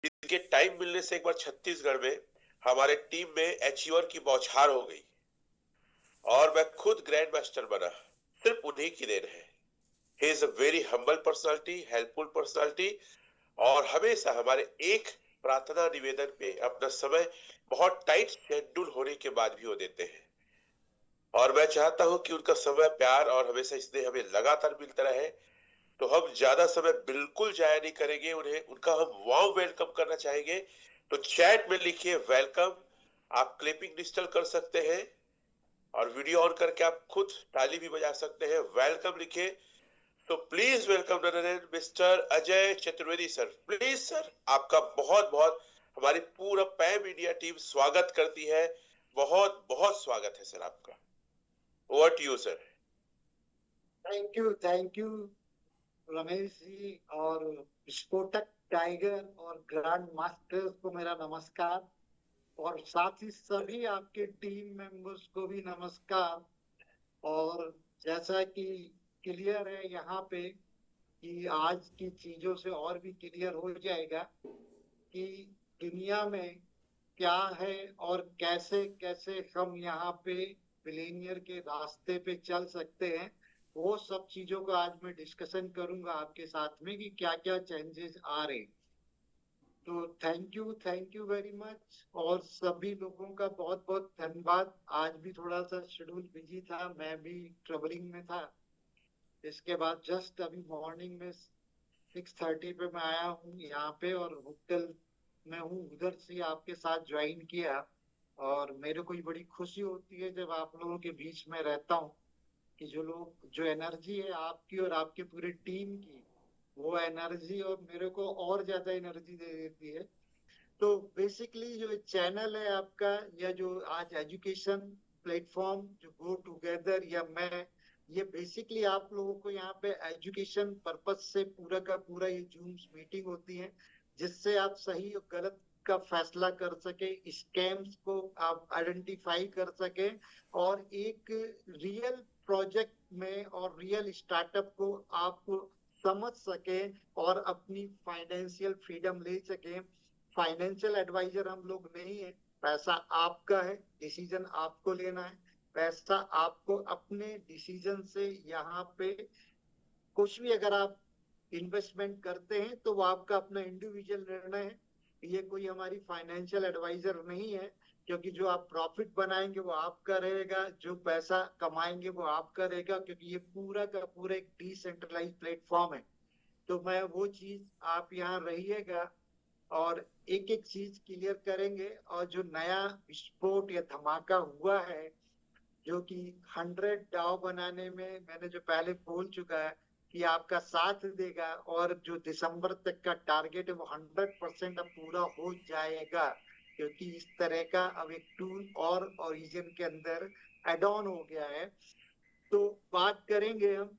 इनके टाइम मिलने से एक बार छत्तीसगढ़ में हमारे टीम में अचीवर की बौछार हो गई और मैं खुद ग्रैंड मास्टर बना। सिर्फ उन्हीं की देन है। He is a very humble personality, helpful personality, और हमेशा हमारे एक प्रार्थना निवेदन पे अपना समय बहुत टाइट शेड्यूल होने के बाद भी वो देते हैं। और मैं चाहता हूं कि उनका समय, प्यार और हमेशा स्नेह हमें लगातार मिलता रहे। तो हम ज्यादा समय बिल्कुल जाया नहीं करेंगे, उन्हें उनका हम वार्म वेलकम करना चाहेंगे। तो चैट में लिखिए वेलकम। आप क्लिपिंग डिजिटल कर सकते हैं और वीडियो ऑन करके आप खुद ताली भी बजा सकते हैं। वेलकम लिखिए। तो please welcome mister Ajay Chaturvedi sir. Please sir, आपका बहुत बहुत हमारी पूरा पैम इंडिया टीम स्वागत करती है। बहुत बहुत स्वागत है सर आपका। Over to you sir. Thank you Ramesh ji. और स्फोटक टाइगर और ग्रैंड मास्टर्स को मेरा नमस्कार। और साथ ही सभी आपके टीम मेंबर्स को भी नमस्कार। और जैसा कि क्लियर है यहाँ पे कि आज की चीजों से और भी क्लियर हो जाएगा कि दुनिया में क्या है और कैसे कैसे हम यहाँ पे बिलीनियर के रास्ते पे चल सकते हैं। वो सब चीजों का आज मैं डिस्कशन करूंगा आपके साथ में कि क्या क्या चेंजेस आ रहे हैं। तो थैंक यू वेरी मच। और सभी लोगों का बहुत बहुत धन्यवाद। आज भी थोड़ा सा शेड्यूल बिजी था, मैं भी ट्रेवलिंग में था। इसके बाद जस्ट अभी मॉर्निंग में 6:30 पे मैं आया हूँ यहाँ पे और होटल में हूँ, उधर से आपके साथ ज्वाइन किया। और मेरे को ये बड़ी खुशी होती है जब आप लोगों के बीच में रहता हूँ कि जो एनर्जी है आपकी और आपके पूरे टीम की, वो एनर्जी और मेरे को और ज्यादा एनर्जी दे देती है। तो बेसिकली जो चैनल है आपका, या जो आज एजुकेशन प्लेटफॉर्म जो गो टुगेदर या मैं, ये बेसिकली आप लोगों को यहाँ पे एजुकेशन पर्पज से पूरा का पूरा ये जूम मीटिंग होती है, जिससे आप सही और गलत का फैसला कर सके, स्कैम्स को आप आइडेंटिफाई कर सके, और एक रियल प्रोजेक्ट में और रियल स्टार्टअप को आप समझ सके और अपनी फाइनेंशियल फ्रीडम ले सके। फाइनेंशियल एडवाइजर हम लोग नहीं है। पैसा आपका है, डिसीजन आपको लेना है। पैसा आपको अपने डिसीजन से यहाँ पे कुछ भी अगर आप इन्वेस्टमेंट करते हैं तो वो आपका अपना इंडिविजुअल निर्णय है। ये कोई हमारी फाइनेंशियल एडवाइजर नहीं है, क्योंकि जो आप प्रॉफिट बनाएंगे वो आपका रहेगा, जो पैसा कमाएंगे वो आपका रहेगा, क्योंकि ये पूरा का पूरा एक डिसेंट्रलाइज प्लेटफॉर्म है। तो मैं वो चीज आप यहाँ रहिएगा और एक एक चीज क्लियर करेंगे। और जो नया विस्फोट या धमाका हुआ है, जो कि 100 बनाने में मैंने जो पहले बोल चुका है कि आपका साथ देगा, और जो दिसंबर तक का टारगेट है वो 100% अब पूरा हो जाएगा, क्योंकि इस तरह का अब एक टूल और ओरिजिन के अंदर एड ऑन हो गया है। तो बात करेंगे हम।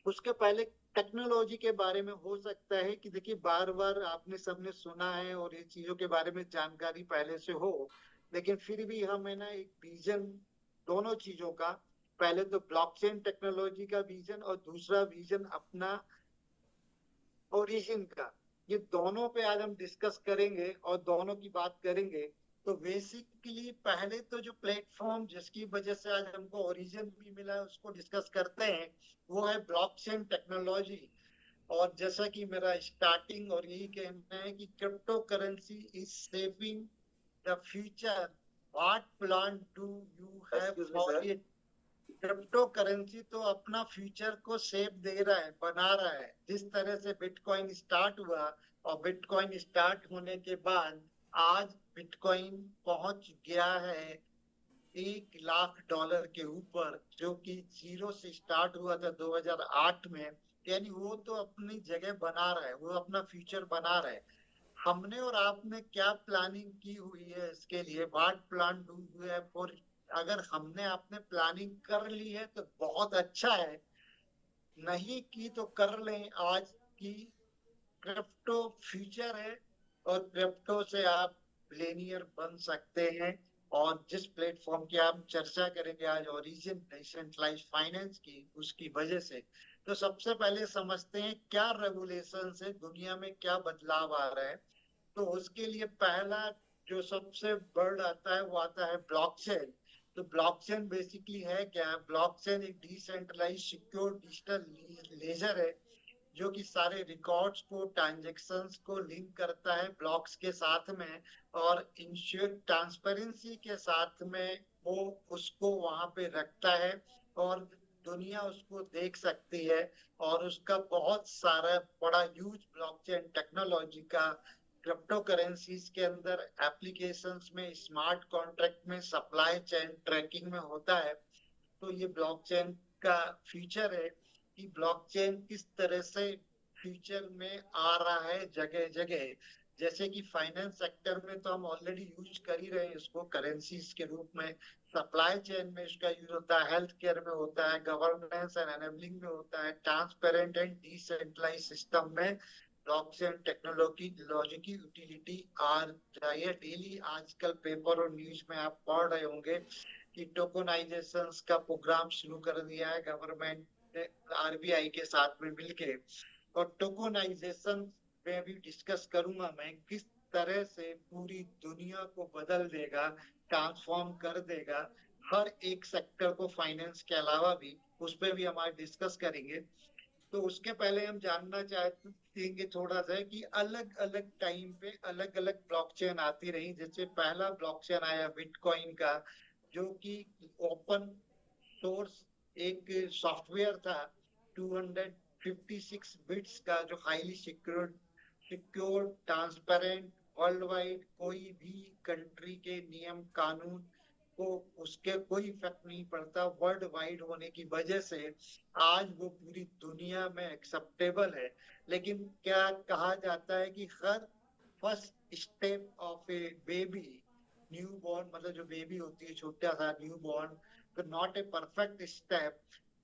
उसके पहले टेक्नोलॉजी के बारे में हो सकता है कि देखिए, बार बार आपने सबने सुना है और ये चीजों के बारे में जानकारी पहले से हो, लेकिन फिर भी हम है ना एक विजन दोनों चीजों का, पहले तो ब्लॉकचेन टेक्नोलॉजी का विजन और दूसरा विजन अपना ओरिजिन का, ये दोनों पे आज हम डिस्कस करेंगे और दोनों की बात करेंगे। तो बेसिकली पहले तो जो प्लेटफॉर्म जिसकी वजह से आज हमको ओरिजिन भी मिला है उसको डिस्कस करते हैं, वो है ब्लॉकचेन टेक्नोलॉजी। और जैसा कि मेरा स्टार्टिंग और यही कहना है कि crypto currency is saving the future. What plan do you have for it? Crypto currency तो अपना फ्यूचर को सेव दे रहा है, बना रहा है। जिस तरह से बिटकॉइन स्टार्ट हुआ और बिटकॉइन स्टार्ट होने के बाद आज बिटकॉइन पहुंच गया है $1 लाख के ऊपर, जो कि जीरो से स्टार्ट हुआ था 2008 में। यानी वो तो अपनी जगह बना रहा है, वो अपना फ्यूचर बना रहा है। हमने और आपने क्या प्लानिंग की हुई है इसके लिए? What plan do you have for? अगर हमने आपने प्लानिंग कर ली है तो बहुत अच्छा है, नहीं की तो कर लें। आज की क्रिप्टो फ्यूचर है और क्रिप्टो से आप बिलियनियर बन सकते हैं। और जिस प्लेटफॉर्म की आप चर्चा करेंगे आज, ओरिजिन डिसेंट्रलाइज फाइनेंस की, उसकी वजह से तो सबसे पहले समझते हैं क्या रेगुलेशन है दुनिया में, क्या बदलाव आ रहा है। तो उसके लिए पहला जो सबसे वर्ड आता है वो आता है ब्लॉकचेन। तो ब्लॉकचेन बेसिकली है क्या? ब्लॉकचेन एक डिसेंट्रलाइज सिक्योर डिजिटल लेजर है जो कि सारे रिकॉर्ड्स को, ट्रांजैक्शंस को लिंक करता है ब्लॉक्स के साथ में, और इंश्योर ट्रांसपेरेंसी के साथ में वो उसको वहां पे रखता है, और दुनिया उसको देख सकती है। और उसका बहुत सारा बड़ा यूज ब्लॉकचेन टेक्नोलॉजी का क्रिप्टो करेंसीज के अंदर, एप्लीकेशंस में, स्मार्ट कॉन्ट्रैक्ट में, सप्लाई चेन ट्रैकिंग में होता है। तो ये ब्लॉकचेन का फीचर है कि ब्लॉकचेन किस तरह से फ्यूचर में आ रहा है जगह जगह। जैसे कि फाइनेंस सेक्टर में तो हम ऑलरेडी यूज कर ही रहे हैं इसको करेंसीज के रूप में, सप्लाई चेन में इसका यूज होता है, हेल्थ केयर में होता है, गवर्नेंस एंड एनेबलिंग में होता है, ट्रांसपेरेंट एंड डिसेंट्रलाइज सिस्टम में ब्लॉकचेन टेक्नोलॉजी की यूटिलिटी आ रही है डेली। आजकल पेपर और न्यूज में आप पढ़ रहे होंगे कि टोकनाइजेशन का प्रोग्राम शुरू कर दिया है गवर्नमेंट ने आरबीआई के साथ में मिलके। और टोकनाइजेशन में भी डिस्कस करूंगा मैं किस तरह से पूरी दुनिया को बदल देगा, ट्रांसफॉर्म कर देगा, हर एक सेक्टर को, फाइनेंस के अलावा भी। उस पर भी हमारे डिस्कस करेंगे। तो उसके पहले हम जानना चाहेंगे थोड़ा सा कि अलग अलग टाइम पे अलग अलग ब्लॉकचेन आती रही। जैसे पहला ब्लॉकचेन आया बिटकॉइन का, जो कि ओपन सोर्स एक सॉफ्टवेयर था, 256 बिट्स का, जो highly secure transparent, world wide कोई भी कंट्री के नियम कानून को उसके कोई इफेक्ट नहीं पड़ता, वर्ल्ड वाइड होने की वजह से आज वो पूरी दुनिया में एक्सेप्टेबल है। लेकिन क्या कहा जाता है कि हर first step of a baby, newborn, मतलब जो बेबी होती है छोटा सा न्यू बॉर्न, तो नॉट ए परफेक्ट स्टेप।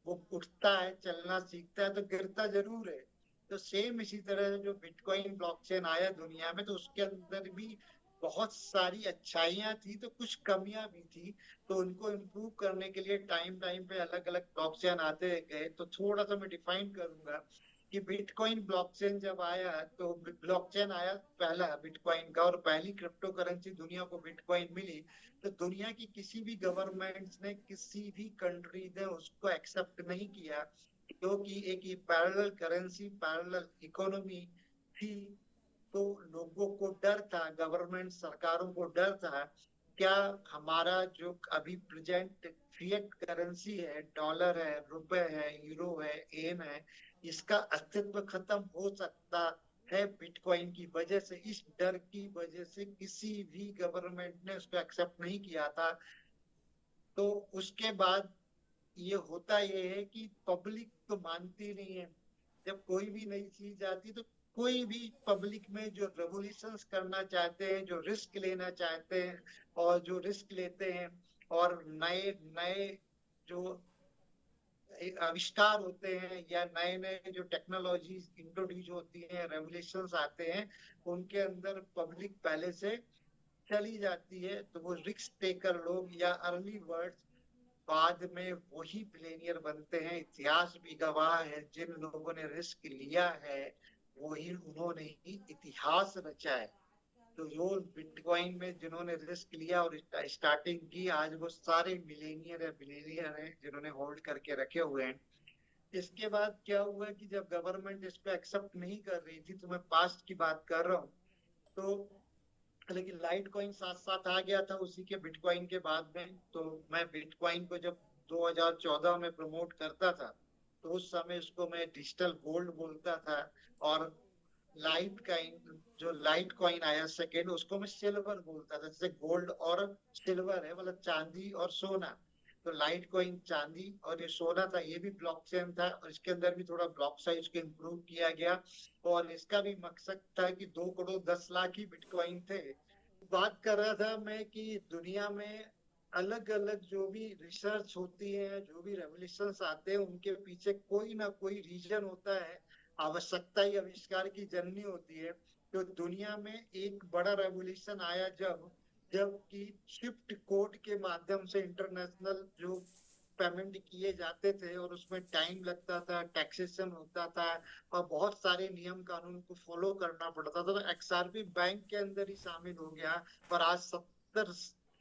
वो उठता है, चलना सीखता है, तो गिरता जरूर है। तो सेम इसी तरह से जो बिटकॉइन ब्लॉकचेन आया दुनिया में, तो उसके अंदर भी बहुत सारी अच्छाइयां थी तो कुछ कमियां भी थी। तो उनको इम्प्रूव करने के लिए टाइम टाइम पे अलग अलग ब्लॉकचेन आते गए। तो थोड़ा सा मैं डिफाइन करूंगा कि बिटकॉइन ब्लॉकचेन जब आया, तो ब्लॉकचेन आया पहला बिटकॉइन का, और पहली क्रिप्टो करेंसी दुनिया को बिटकॉइन मिली। तो दुनिया की किसी भी गवर्नमेंट्स ने, किसी भी कंट्री ने उसको एक्सेप्ट नहीं किया, क्योंकि एक ये पैरेलल करेंसी, पैरेलल इकोनॉमी थी। तो लोगों को डर था, गवर्नमेंट सरकारों को डर था, क्या हमारा जो अभी प्रेजेंट फिएट करेंसी है, डॉलर है, रुपए है, यूरो है, येन है, इसका अस्तित्व खत्म हो सकता है बिटकॉइन की वजह से। इस डर की वजह से किसी भी गवर्नमेंट ने उसको एक्सेप्ट नहीं किया था। तो उसके बाद ये होता ये है कि पब्लिक तो मानती नहीं है। जब कोई भी नई चीज आती तो कोई भी पब्लिक में जो रेवोल्यूशंस करना चाहते हैं, जो रिस्क लेना चाहते हैं, और जो रिस्क लेते हैं, और नए नए जो आविष्कार होते हैं, या नए नए जो टेक्नोलॉजी इंट्रोड्यूस होती हैं, रेवोल्यूशंस आते हैं, उनके अंदर पब्लिक पहले से चली जाती है। तो वो रिस्क टेकर लोग या अर्ली बर्ड्स बाद में वही बिलियनियर बनते हैं। इतिहास भी गवाह है, जिन लोगों ने रिस्क लिया है वही उन्होंने ही इतिहास रचा है। तो जो बिटकॉइन में जिन्होंने रिस्क लिया और स्टार्टिंग की, आज वो सारे मिलेनियर या बिलियनियर हैं जिन्होंने होल्ड करके रखे हुए हैं। इसके बाद क्या हुआ कि जब गवर्नमेंट इसको एक्सेप्ट नहीं कर रही थी, तो मैं पास्ट की बात कर रहा हूँ, तो लेकिन लाइट कॉइन साथ साथ आ गया था उसी के बिटकॉइन के बाद में। तो मैं बिटकॉइन को जब 2014 में प्रमोट करता था, तो उस समय उसको मैं डिजिटल गोल्ड बोलता था। और लाइट कॉइन, जो लाइट कॉइन आया सेकेंड, उसको मैं सिल्वर बोलता था। जैसे गोल्ड और सिल्वर है, मतलब चांदी और सोना। तो लाइट कॉइन चांदी और ये सोना था, ये भी ब्लॉकचेन था, और इसके अंदर भी थोड़ा ब्लॉक साइज को इम्प्रूव किया गया। और इसका भी मकसद था कि 2 करोड़ 10 लाख ही बिटकॉइन थे। बात कर रहा था मैं कि दुनिया में अलग अलग जो भी रिसर्च होती है, जो भी रेवोल्यूशंस आते हैं, उनके पीछे कोई ना कोई रीजन होता है। आवश्यकता ही आविष्कार की जननी होती है। तो दुनिया में एक बड़ा रेवोल्यूशन आया जब जबकि स्विफ्ट कोड के माध्यम से इंटरनेशनल जो पेमेंट किए जाते थे और उसमें टाइम लगता था, टैक्सेशन होता था और बहुत सारे नियम कानून को फॉलो करना पड़ता था। तो एक्सआरपी बैंक के अंदर ही शामिल हो गया। पर आज 70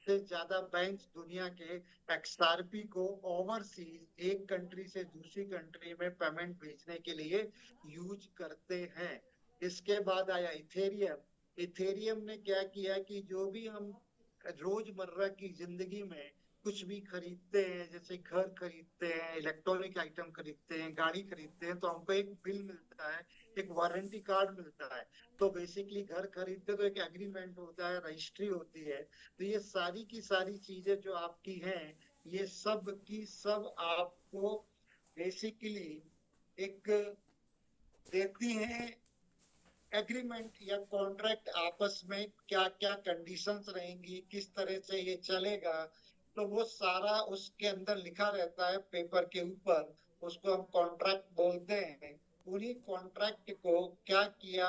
से ज्यादा बैंक दुनिया के एक्सआरपी को ओवरसीज एक कंट्री से दूसरी कंट्री में पेमेंट भेजने के लिए यूज करते हैं। इसके बाद आया इथेरियम। इथेरियम ने क्या किया कि जो भी हम रोजमर्रा की जिंदगी में कुछ भी खरीदते हैं, जैसे घर खरीदते हैं, इलेक्ट्रॉनिक आइटम खरीदते हैं, गाड़ी खरीदते हैं, तो हमको एक बिल मिलता है, एक वारंटी कार्ड मिलता है। तो बेसिकली घर खरीदते तो एक एग्रीमेंट होता है, रजिस्ट्री होती है। तो ये सारी की सारी चीजें जो आपकी हैं, ये सब की सब आपको बेसिकली एक देती हैं एग्रीमेंट या कॉन्ट्रैक्ट। आपस में क्या क्या कंडीशंस रहेंगी, किस तरह से ये चलेगा, तो वो सारा उसके अंदर लिखा रहता है पेपर के ऊपर। उसको हम कॉन्ट्रैक्ट बोलते हैं। उन्हीं कॉन्ट्रैक्ट को क्या किया,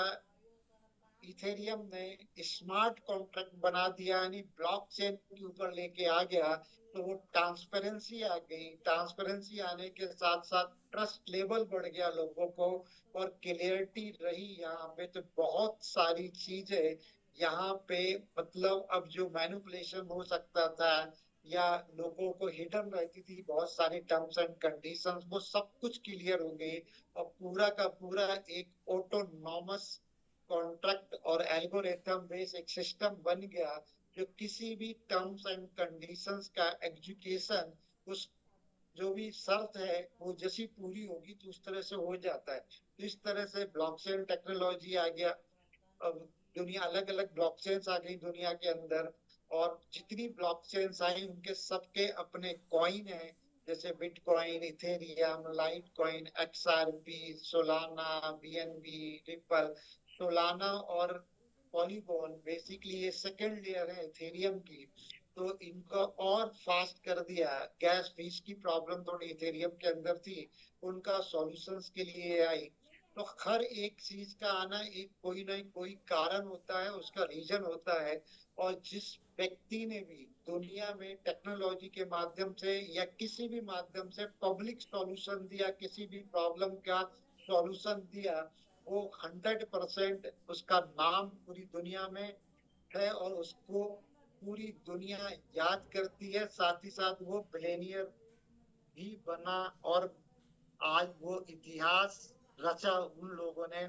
इथेरियम ने स्मार्ट कॉन्ट्रैक्ट बना दिया, यानी ब्लॉकचेन के ऊपर लेके आ गया। तो वो ट्रांसपेरेंसी आ गई। ट्रांसपेरेंसी आने के साथ साथ ट्रस्ट लेवल बढ़ गया लोगों को, और क्लियरिटी रही यहाँ पे। तो बहुत सारी चीजें यहाँ पे, मतलब अब जो मैनिपुलेशन हो सकता था या लोगों को हिडन रहती थी बहुत सारी टर्म्स एंड कंडीशंस, वो सब कुछ क्लियर हो गई। और पूरा का पूरा एक ऑटोनॉमस कॉन्ट्रैक्ट और एल्गोरिथम बेस एक सिस्टम बन गया, जो किसी भी टर्म्स एंड कंडीशंस का एग्जीक्यूशन, उस जो भी शर्त है वो जैसी पूरी होगी तो उस तरह से हो जाता है। तो इस तरह से ब्लॉकचेन टेक्नोलॉजी आ गया। अब दुनिया अलग अलग ब्लॉकचेन्स आ गई दुनिया के अंदर, और जितनी ब्लॉकचेन्स आई उनके सबके अपने कॉइन है, जैसे bitcoin, Ethereum, light coin, XRP, Solana, BNB, ripple. Solana और पॉलीगॉन बेसिकली ये सेकेंड लेयर है इथेरियम की। तो इनको और फास्ट कर दिया। गैस फीस की प्रॉब्लम थोड़ी इथेरियम के अंदर थी, उनका सॉल्यूशंस के लिए आई। तो हर एक चीज का आना एक कोई ना कोई कारण होता है, उसका रीजन होता है। और जिस व्यक्ति ने भी दुनिया में टेक्नोलॉजी के माध्यम से या किसी भी माध्यम से पब्लिक सॉल्यूशन दिया, किसी भी प्रॉब्लम का सॉल्यूशन दिया, वो 100% उसका नाम पूरी दुनिया में है और उसको पूरी दुनिया याद करती है। साथ ही साथ वो बिलियनियर भी बना, और आज वो इतिहास रचा उन लोगों ने।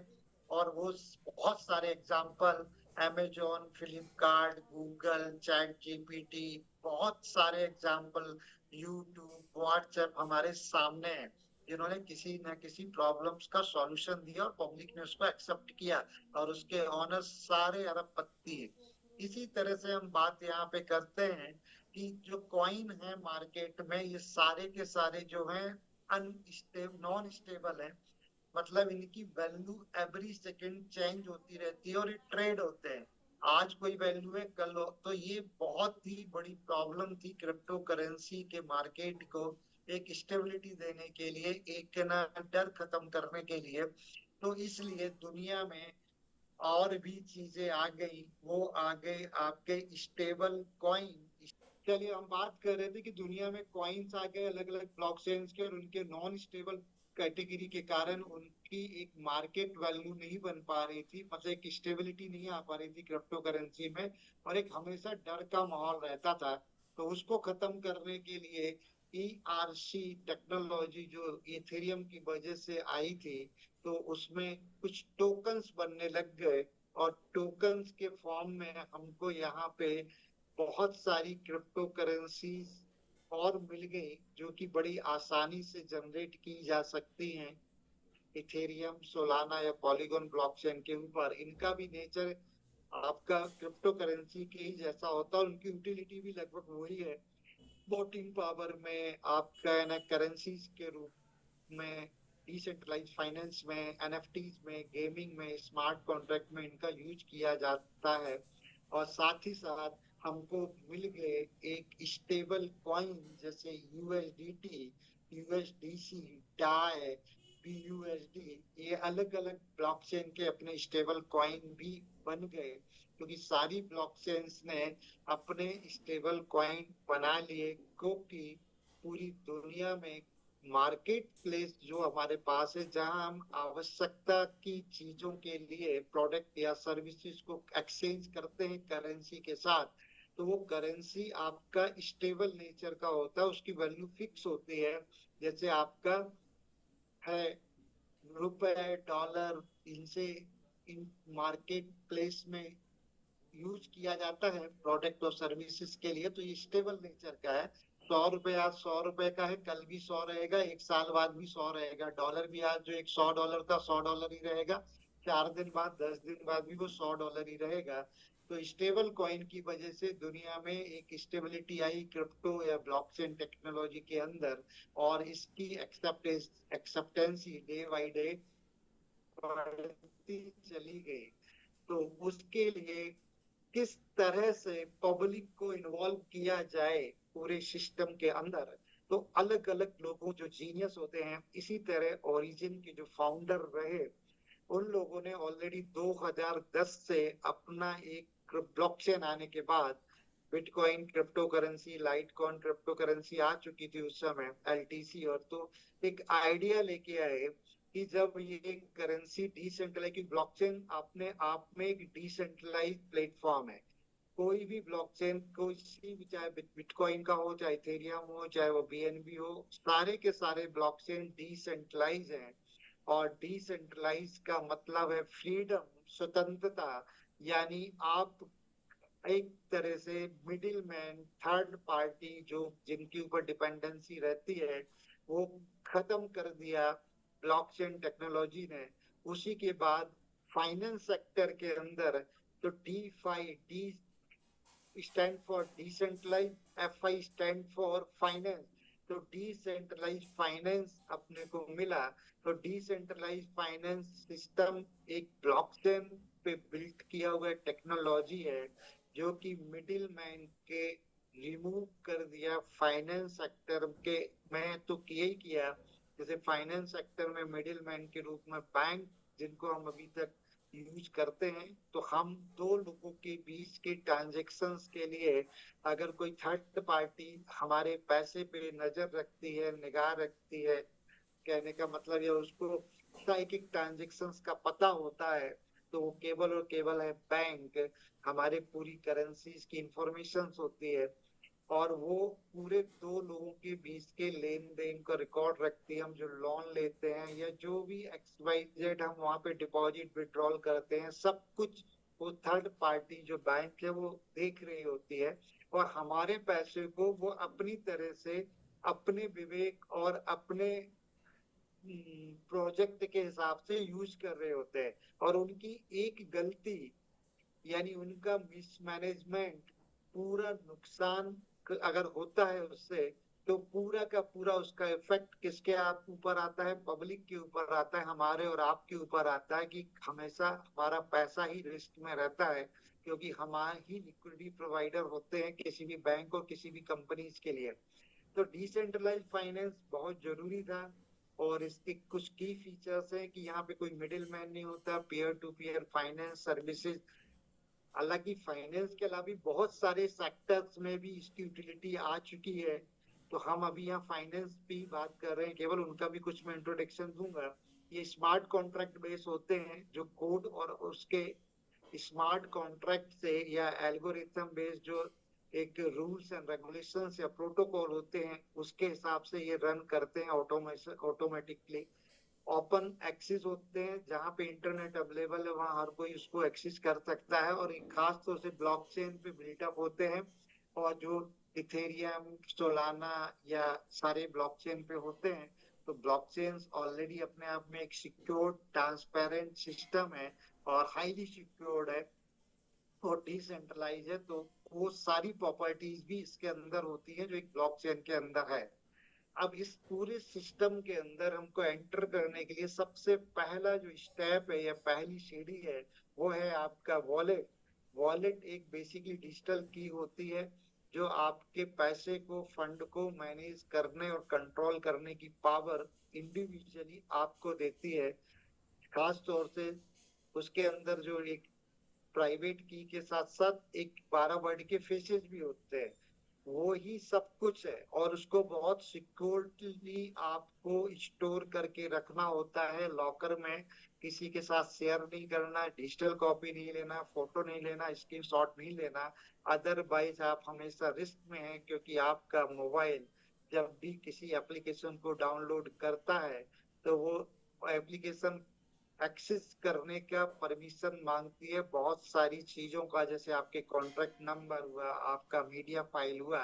और वो बहुत सारे example, Amazon, Flipkart, Google, chat GPT, बहुत सारे एग्जाम्पल, यूट्यूब, व्हाट्सएप हमारे सामने है, जिन्होंने किसी न किसी प्रॉब्लम्स का सॉल्यूशन दिया और पब्लिक ने उसको एक्सेप्ट किया, और उसके ऑनर सारे अरबपति है। इसी तरह से हम बात यहाँ पे करते हैं कि जो कॉइन है मार्केट में, ये सारे के सारे जो हैं नॉन स्टेबल है। मतलब इनकी वैल्यू एवरी सेकंड चेंज होती रहती है और ये ट्रेड होते हैं। आज कोई वैल्यू है, कल तो ये बहुत ही बड़ी प्रॉब्लम थी क्रिप्टो करेंसी के मार्केट को एक स्टेबिलिटी देने के लिए, एक ना डर खत्म करने के लिए। तो इसलिए दुनिया में और भी चीजें आ गई। वो आ गए आपके स्टेबल कॉइन। चलिए हम बात कर रहे थे कि दुनिया में कॉइन्स आ गए अलग अलग ब्लॉकचेन्स के, और उनके नॉन स्टेबल कैटेगरी के कारण उनकी एक मार्केट वैल्यू नहीं बन पा रही थी, मतलब एक स्टेबिलिटी नहीं आ पा रही थी क्रिप्टो करेंसी में, और एक हमेशा डर का माहौल रहता था। तो उसको खत्म करने के लिए ERC टेक्नोलॉजी जो इथेरियम की वजह से आई थी, तो उसमें कुछ टोकन्स बनने लग गए, और टोकन्स के फॉर्म में हमको यहाँ पे बहुत सारी क्रिप्टो करेंसी और मिल गई, जो कि बड़ी आसानी से जनरेट की जा सकती हैं इथेरियम, सोलाना या पॉलीगॉन ब्लॉकचेन के ऊपर। इनका भी नेचर आपका क्रिप्टो करेंसी के ही जैसा होता है, उनकी यूटिलिटी भी लगभग वही है। वोटिंग पावर में, आपका है ना करेंसीज के रूप में, डिसेंट्रलाइज फाइनेंस में, एनएफटीज में, गेमिंग में, स्मार्ट कॉन्ट्रैक्ट में इनका यूज किया जाता है। और साथ ही साथ हमको मिल गए एक स्टेबल कॉइन, जैसे यूएसडीटी, यूएसडीसी, डाई, बीयूएसडी। ये अलग अलग ब्लॉकचेन के अपने स्टेबल कॉइन भी बन गए, क्योंकि सारी ब्लॉकचेन्स ने अपने स्टेबल कॉइन बना लिए, क्योंकि पूरी दुनिया में मार्केट प्लेस जो हमारे पास है, जहां हम आवश्यकता की चीजों के लिए प्रोडक्ट या सर्विसेज को एक्सचेंज करते हैं करेंसी के साथ, तो वो करेंसी आपका स्टेबल नेचर का होता है, उसकी वैल्यू फिक्स होती है। जैसे आपका है रुपए, डॉलर, इनसे इन मार्केट प्लेस में यूज किया जाता है प्रोडक्ट और सर्विसेज के लिए, तो ये स्टेबल नेचर का है। 100 रुपए आज 100 रुपए का है, कल भी 100 रहेगा, एक साल बाद भी 100 रहेगा। डॉलर भी आज जो एक $100 था, $100 ही रहेगा, 4 दिन बाद, 10 दिन बाद भी वो $100 ही रहेगा। तो स्टेबल कॉइन की वजह से दुनिया में एक स्टेबिलिटी आई क्रिप्टो या ब्लॉकचेन टेक्नोलॉजी के अंदर, और इसकी एक्सेप्टेंसी डे बाई डे बढ़ती चली गई। तो उसके लिए किस तरह से पब्लिक को इन्वॉल्व किया जाए पूरे सिस्टम के अंदर, तो अलग अलग लोगों जो जीनियस होते हैं, इसी तरह ओरिजिन के जो फाउंडर रहे, उन लोगों ने ऑलरेडी 2010 से अपना एक ब्लॉकचेन आने के बाद, Bitcoin cryptocurrency, Litecoin cryptocurrency आ चुकी थी उस समय, एलटीसी, और तो एक आइडिया लेके आए कि जब ये करेंसी डिसेंट्रलाइज की, ब्लॉकचेन अपने आप में एक डिसेंट्रलाइज प्लेटफॉर्म है। कोई भी ब्लॉकचेन, कोई सी भी, चाहे बिटकॉइन का हो, चाहे इथेरियम हो, चाहे वो बीएनबी हो, सारे के सारे ब्लॉकचेन डिसेंट्रलाइज हैं। और डिसेंट्रलाइज का मतलब है फ्रीडम, स्वतंत्रता। यानी आप एक तरह से मिडिल मैन, थर्ड पार्टी जो जिनके ऊपर डिपेंडेंसी रहती है, वो खत्म कर दिया ब्लॉकचेन टेक्नोलॉजी ने। उसी के बाद फाइनेंस सेक्टर के अंदर, तो DeFi, D stand for decentralize, F I stand for finance. तो डिसेंट्रलाइज फाइनेंस अपने को मिला। तो डिसेंट्रलाइज फाइनेंस सिस्टम एक ब्लॉकचेन पे बिल्ट किया हुआ टेक्नोलॉजी है, जो कि मिडिल मैन के रिमूव कर दिया फाइनेंस सेक्टर के। मैं तो किया ही किया। जैसे फाइनेंस सेक्टर में मिडिल मैन के रूप में बैंक, जिनको हम अभी तक यूज करते हैं, तो हम दो लोगों के बीच के ट्रांजेक्शन्स के लिए अगर कोई थर्ड पार्टी हमारे पैसे पे नजर रखती है, निगाह रखती है, कहने का मतलब ये, उसको साइकिक ट्रांजेक्शन्स का पता होता है, तो वो केवल और केवल है बैंक। हमारे पूरी करेंसीज की इंफॉर्मेशन होती है, और वो पूरे दो लोगों के बीच के लेन देन का रिकॉर्ड रखती है। हम जो लोन लेते हैं या जो भी XYZ हम वहां पे डिपॉजिट विड्रॉल करते हैं, सब कुछ वो थर्ड पार्टी जो बैंक है वो देख रही होती है। और हमारे पैसे को वो अपनी तरह से, अपने विवेक और अपने प्रोजेक्ट के हिसाब से यूज कर रहे होते हैं। और उनकी एक गलती, यानी उनका मिसमैनेजमेंट, पूरा नुकसान अगर होता है उससे, तो पूरा का पूरा उसका इफेक्ट किसके आप ऊपर आता है? पब्लिक के ऊपर आता है, हमारे और आपके ऊपर आता है, कि हमेशा हमारा पैसा ही रिस्क में रहता है, क्योंकि हमारे ही लिक्विडिटी प्रोवाइडर होते हैं किसी भी बैंक और किसी भी कंपनीज के लिए। तो डिसेंट्रलाइज फाइनेंस बहुत जरूरी था। और इसके कुछ की फीचर्स हैं कि यहाँ पे कोई मिडिल मैन नहीं होता, peer to peer finance services. हालांकि फाइनेंस के अलावा भी बहुत सारे सेक्टर्स में भी इसकी यूटिलिटी आ चुकी है, तो हम अभी यहाँ फाइनेंस पे बात कर रहे हैं, केवल उनका भी कुछ मैं इंट्रोडक्शन दूंगा। ये स्मार्ट कॉन्ट्रैक्ट बेस होते हैं, जो कोड और उसके स्मार्ट कॉन्ट्रैक्ट से, या एल्गोरिथम बेस्ड जो एक रूल्स एंड रेगुलेशंस या प्रोटोकॉल होते हैं, उसके हिसाब से ये रन करते हैं ऑटोमेटिकली। ओपन एक्सेस होते हैं, जहाँ पे इंटरनेट अवेलेबल है वहाँ हर कोई उसको एक्सेस कर सकता है, और एक खास तौर से ब्लॉकचेन पे बिल्टअप होते हैं। और जो इथेरियम, सोलाना या सारे ब्लॉकचेन पे होते हैं, तो ब्लॉकचेन ऑलरेडी अपने आप में एक सिक्योर, ट्रांसपेरेंट सिस्टम है, और हाईली सिक्योर्ड है, और डिसेंट्रलाइज है। तो वो सारी प्रॉपर्टीज भी इसके अंदर होती है जो एक ब्लॉकचेन के अंदर है। अब इस पूरे सिस्टम के अंदर हमको एंटर करने के लिए सबसे पहला जो स्टेप है या पहली सीढ़ी है, वो है आपका वॉलेट। वॉलेट एक बेसिकली डिजिटल की होती है, जो आपके पैसे को, फंड को मैनेज करने और कंट्रोल करने की पावर इंडिविजुअली आपको देती है। खास तौर से उसके अंदर जो एक प्राइवेट की के साथ साथ एक 12 वर्ड के फेसेस भी होते हैं, वो ही सब कुछ है, और उसको बहुत सिक्योरली आपको स्टोर करके रखना होता है लॉकर में। किसी के साथ शेयर नहीं करना, डिजिटल कॉपी नहीं लेना, फोटो नहीं लेना, स्क्रीनशॉट नहीं लेना। अदरवाइज आप हमेशा रिस्क में हैं, क्योंकि आपका मोबाइल जब भी किसी एप्लीकेशन को डाउनलोड करता है तो वो एप्लीकेशन एक्सेस करने का परमिशन मांगती है बहुत सारी चीजों का, जैसे आपके कॉन्ट्रैक्ट नंबर हुआ, आपका मीडिया फाइल हुआ।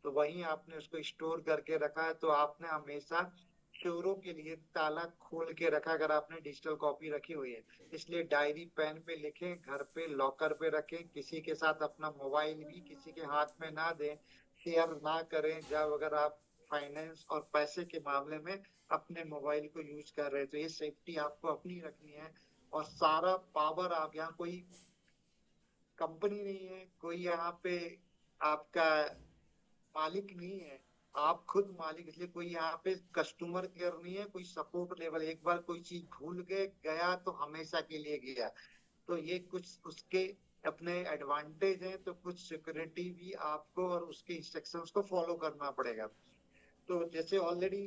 तो वहीं आपने उसको स्टोर करके रखा है, तो आपने हमेशा चोरों के लिए ताला खोल के रखा अगर आपने डिजिटल कॉपी रखी हुई है। इसलिए डायरी पेन पे लिखें, घर पे लॉकर पे रखें, किसी के साथ अपना मोबाइल भी किसी के हाथ में ना दें, शेयर ना करें जब अगर आप फाइनेंस और पैसे के मामले में अपने मोबाइल को यूज कर रहे हैं। तो ये सेफ्टी आपको अपनी रखनी है, और सारा पावर आप, यहाँ कोई कंपनी नहीं है, कोई यहाँ पे आपका मालिक नहीं है, आप खुद मालिक। इसलिए कोई यहाँ पे कस्टमर केयर नहीं है, कोई सपोर्ट लेवल। एक बार कोई चीज भूल गए गया तो हमेशा के लिए गया। तो ये कुछ उसके अपने एडवांटेज हैं, तो कुछ सिक्योरिटी भी आपको और उसके इंस्ट्रक्शंस को फॉलो करना पड़ेगा। तो जैसे ऑलरेडी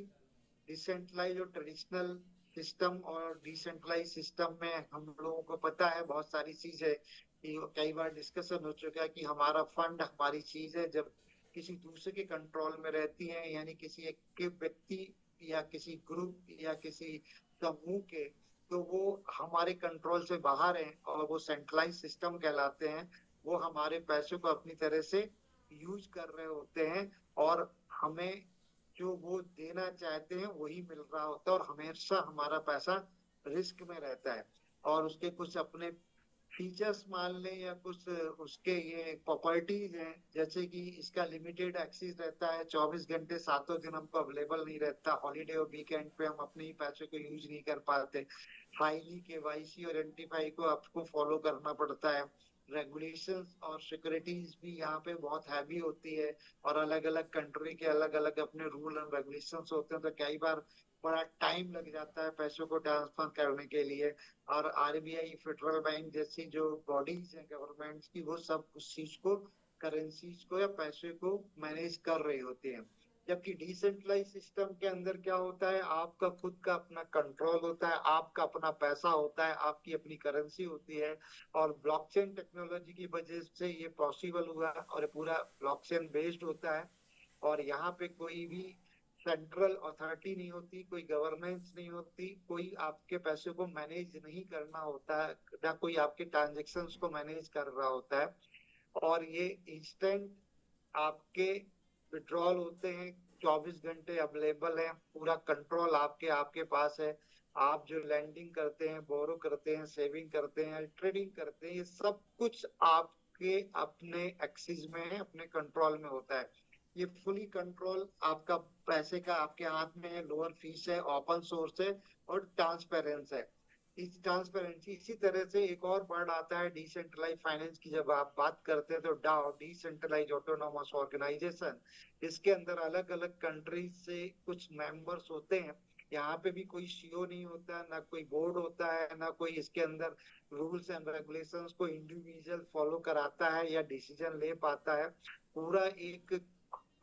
डिसेंट्रलाइज और ट्रेडिशनल सिस्टम और डिसेंट्रलाइज सिस्टम में हम लोगों को पता है बहुत सारी चीजें, कि कई बार डिस्कशन हो चुका है कि हमारा फंड हमारी चीज है, जब किसी दूसरे के कंट्रोल में रहती है, यानी किसी एक के व्यक्ति या किसी ग्रुप या किसी समूह के, तो वो हमारे कंट्रोल से बाहर है और वो सेंट्रलाइज सिस्टम कहलाते हैं। वो हमारे पैसों को अपनी तरह से यूज कर रहे होते हैं, और हमें जो वो देना चाहते हैं वही मिल रहा होता है, और हमेशा हमारा पैसा रिस्क में रहता है। और उसके कुछ अपने फीचर्स मान लें या कुछ उसके ये प्रॉपर्टीज हैं, जैसे कि इसका लिमिटेड एक्सेस रहता है, 24 घंटे 7 दिन हमको अवेलेबल नहीं रहता। हॉलीडे और वीकेंड पे हम अपने ही पैसे को यूज नहीं कर पाते। हाईली केवाईसी और एनटीफाई को आपको फॉलो करना पड़ता है। रेगुलेशंस और सिक्योरिटीज भी यहाँ पे बहुत हैवी होती है, और अलग अलग कंट्री के अलग अलग अपने रूल एंड रेगुलेशंस होते हैं। तो कई बार बड़ा टाइम लग जाता है पैसों को ट्रांसफर करने के लिए। और आरबीआई, फेडरल बैंक जैसी जो बॉडीज हैं गवर्नमेंट्स की, वो सब उस चीज को, करेंसीज को या पैसे को मैनेज कर रही होती हैं। जबकि डिसेंट्रलाइज सिस्टम के अंदर क्या होता है, आपका खुद का अपना कंट्रोल होता है, आपका अपना पैसा होता है, आपकी अपनी करेंसी होती है। और ब्लॉकचेन टेक्नोलॉजी की वजह से ये पॉसिबल हुआ, और पूरा ब्लॉकचेन बेस्ड होता है। और यहाँ पे कोई भी सेंट्रल अथॉरिटी नहीं होती, कोई गवर्नेंस नहीं होती, कोई आपके पैसे को मैनेज नहीं करना होता है, ना कोई आपके ट्रांजेक्शन्स को मैनेज कर रहा होता है। और ये इंस्टेंट आपके विड्रॉल होते हैं, 24 घंटे अवेलेबल है, पूरा कंट्रोल आपके आपके पास है। आप जो लैंडिंग करते हैं, बोरो करते हैं, सेविंग करते हैं, ट्रेडिंग करते हैं, ये सब कुछ आपके अपने एक्सिस में है, अपने कंट्रोल में होता है। ये फुली कंट्रोल आपका पैसे का आपके हाथ में है, लोअर फीस है, ओपन सोर्स है, और ट्रांसपेरेंस है। इस ट्रांसपेरेंसी, इसी तरह से एक और वर्ड आता है डिसेंट्रलाइज फाइनेंस की जब आप बात करते हैं, तो डाओ, डिसेंट्रलाइज ऑटोनोमस ऑर्गेनाइजेशन। इसके अंदर अलग अलग कंट्रीज से कुछ मेंबर्स होते हैं। यहाँ पे भी कोई सीओ नहीं होता, ना कोई बोर्ड होता है, ना कोई इसके अंदर रूल्स एंड रेगुलेशंस को इंडिविजुअल फॉलो कराता है या डिसीजन ले पाता है। पूरा एक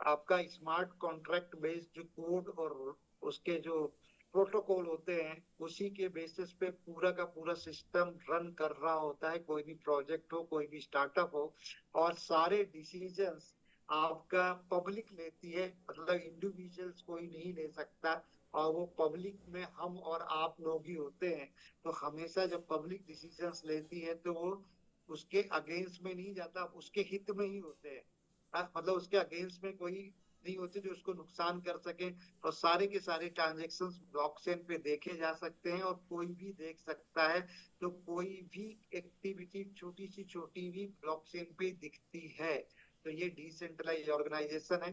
आपका स्मार्ट कॉन्ट्रैक्ट बेस्ड जो कोड और उसके जो प्रोटोकॉल होते हैं, उसी के बेसिस पे पूरा का पूरा सिस्टम रन कर रहा होता है। कोई भी प्रोजेक्ट हो, कोई भी स्टार्टअप हो, और सारे डिसीजंस आपका पब्लिक लेती है, मतलब इंडिविजुअल्स कोई नहीं ले सकता। और वो पब्लिक में हम और आप लोग ही होते हैं। तो हमेशा जब पब्लिक डिसीजंस लेती है तो वो उसके अगेंस्ट में नहीं जाता, उसके हित में ही होते हैं। मतलब उसके अगेंस्ट में कोई नहीं होते जो उसको नुकसान कर सके। और सारे के सारे ट्रांजेक्शन्स ब्लॉकचेन पे देखे जा सकते हैं, और कोई भी देख सकता है। तो कोई भी एक्टिविटी छोटी भी ब्लॉकचेन पे दिखती है। तो ये डिसेंट्रलाइज ऑर्गेनाइजेशन है।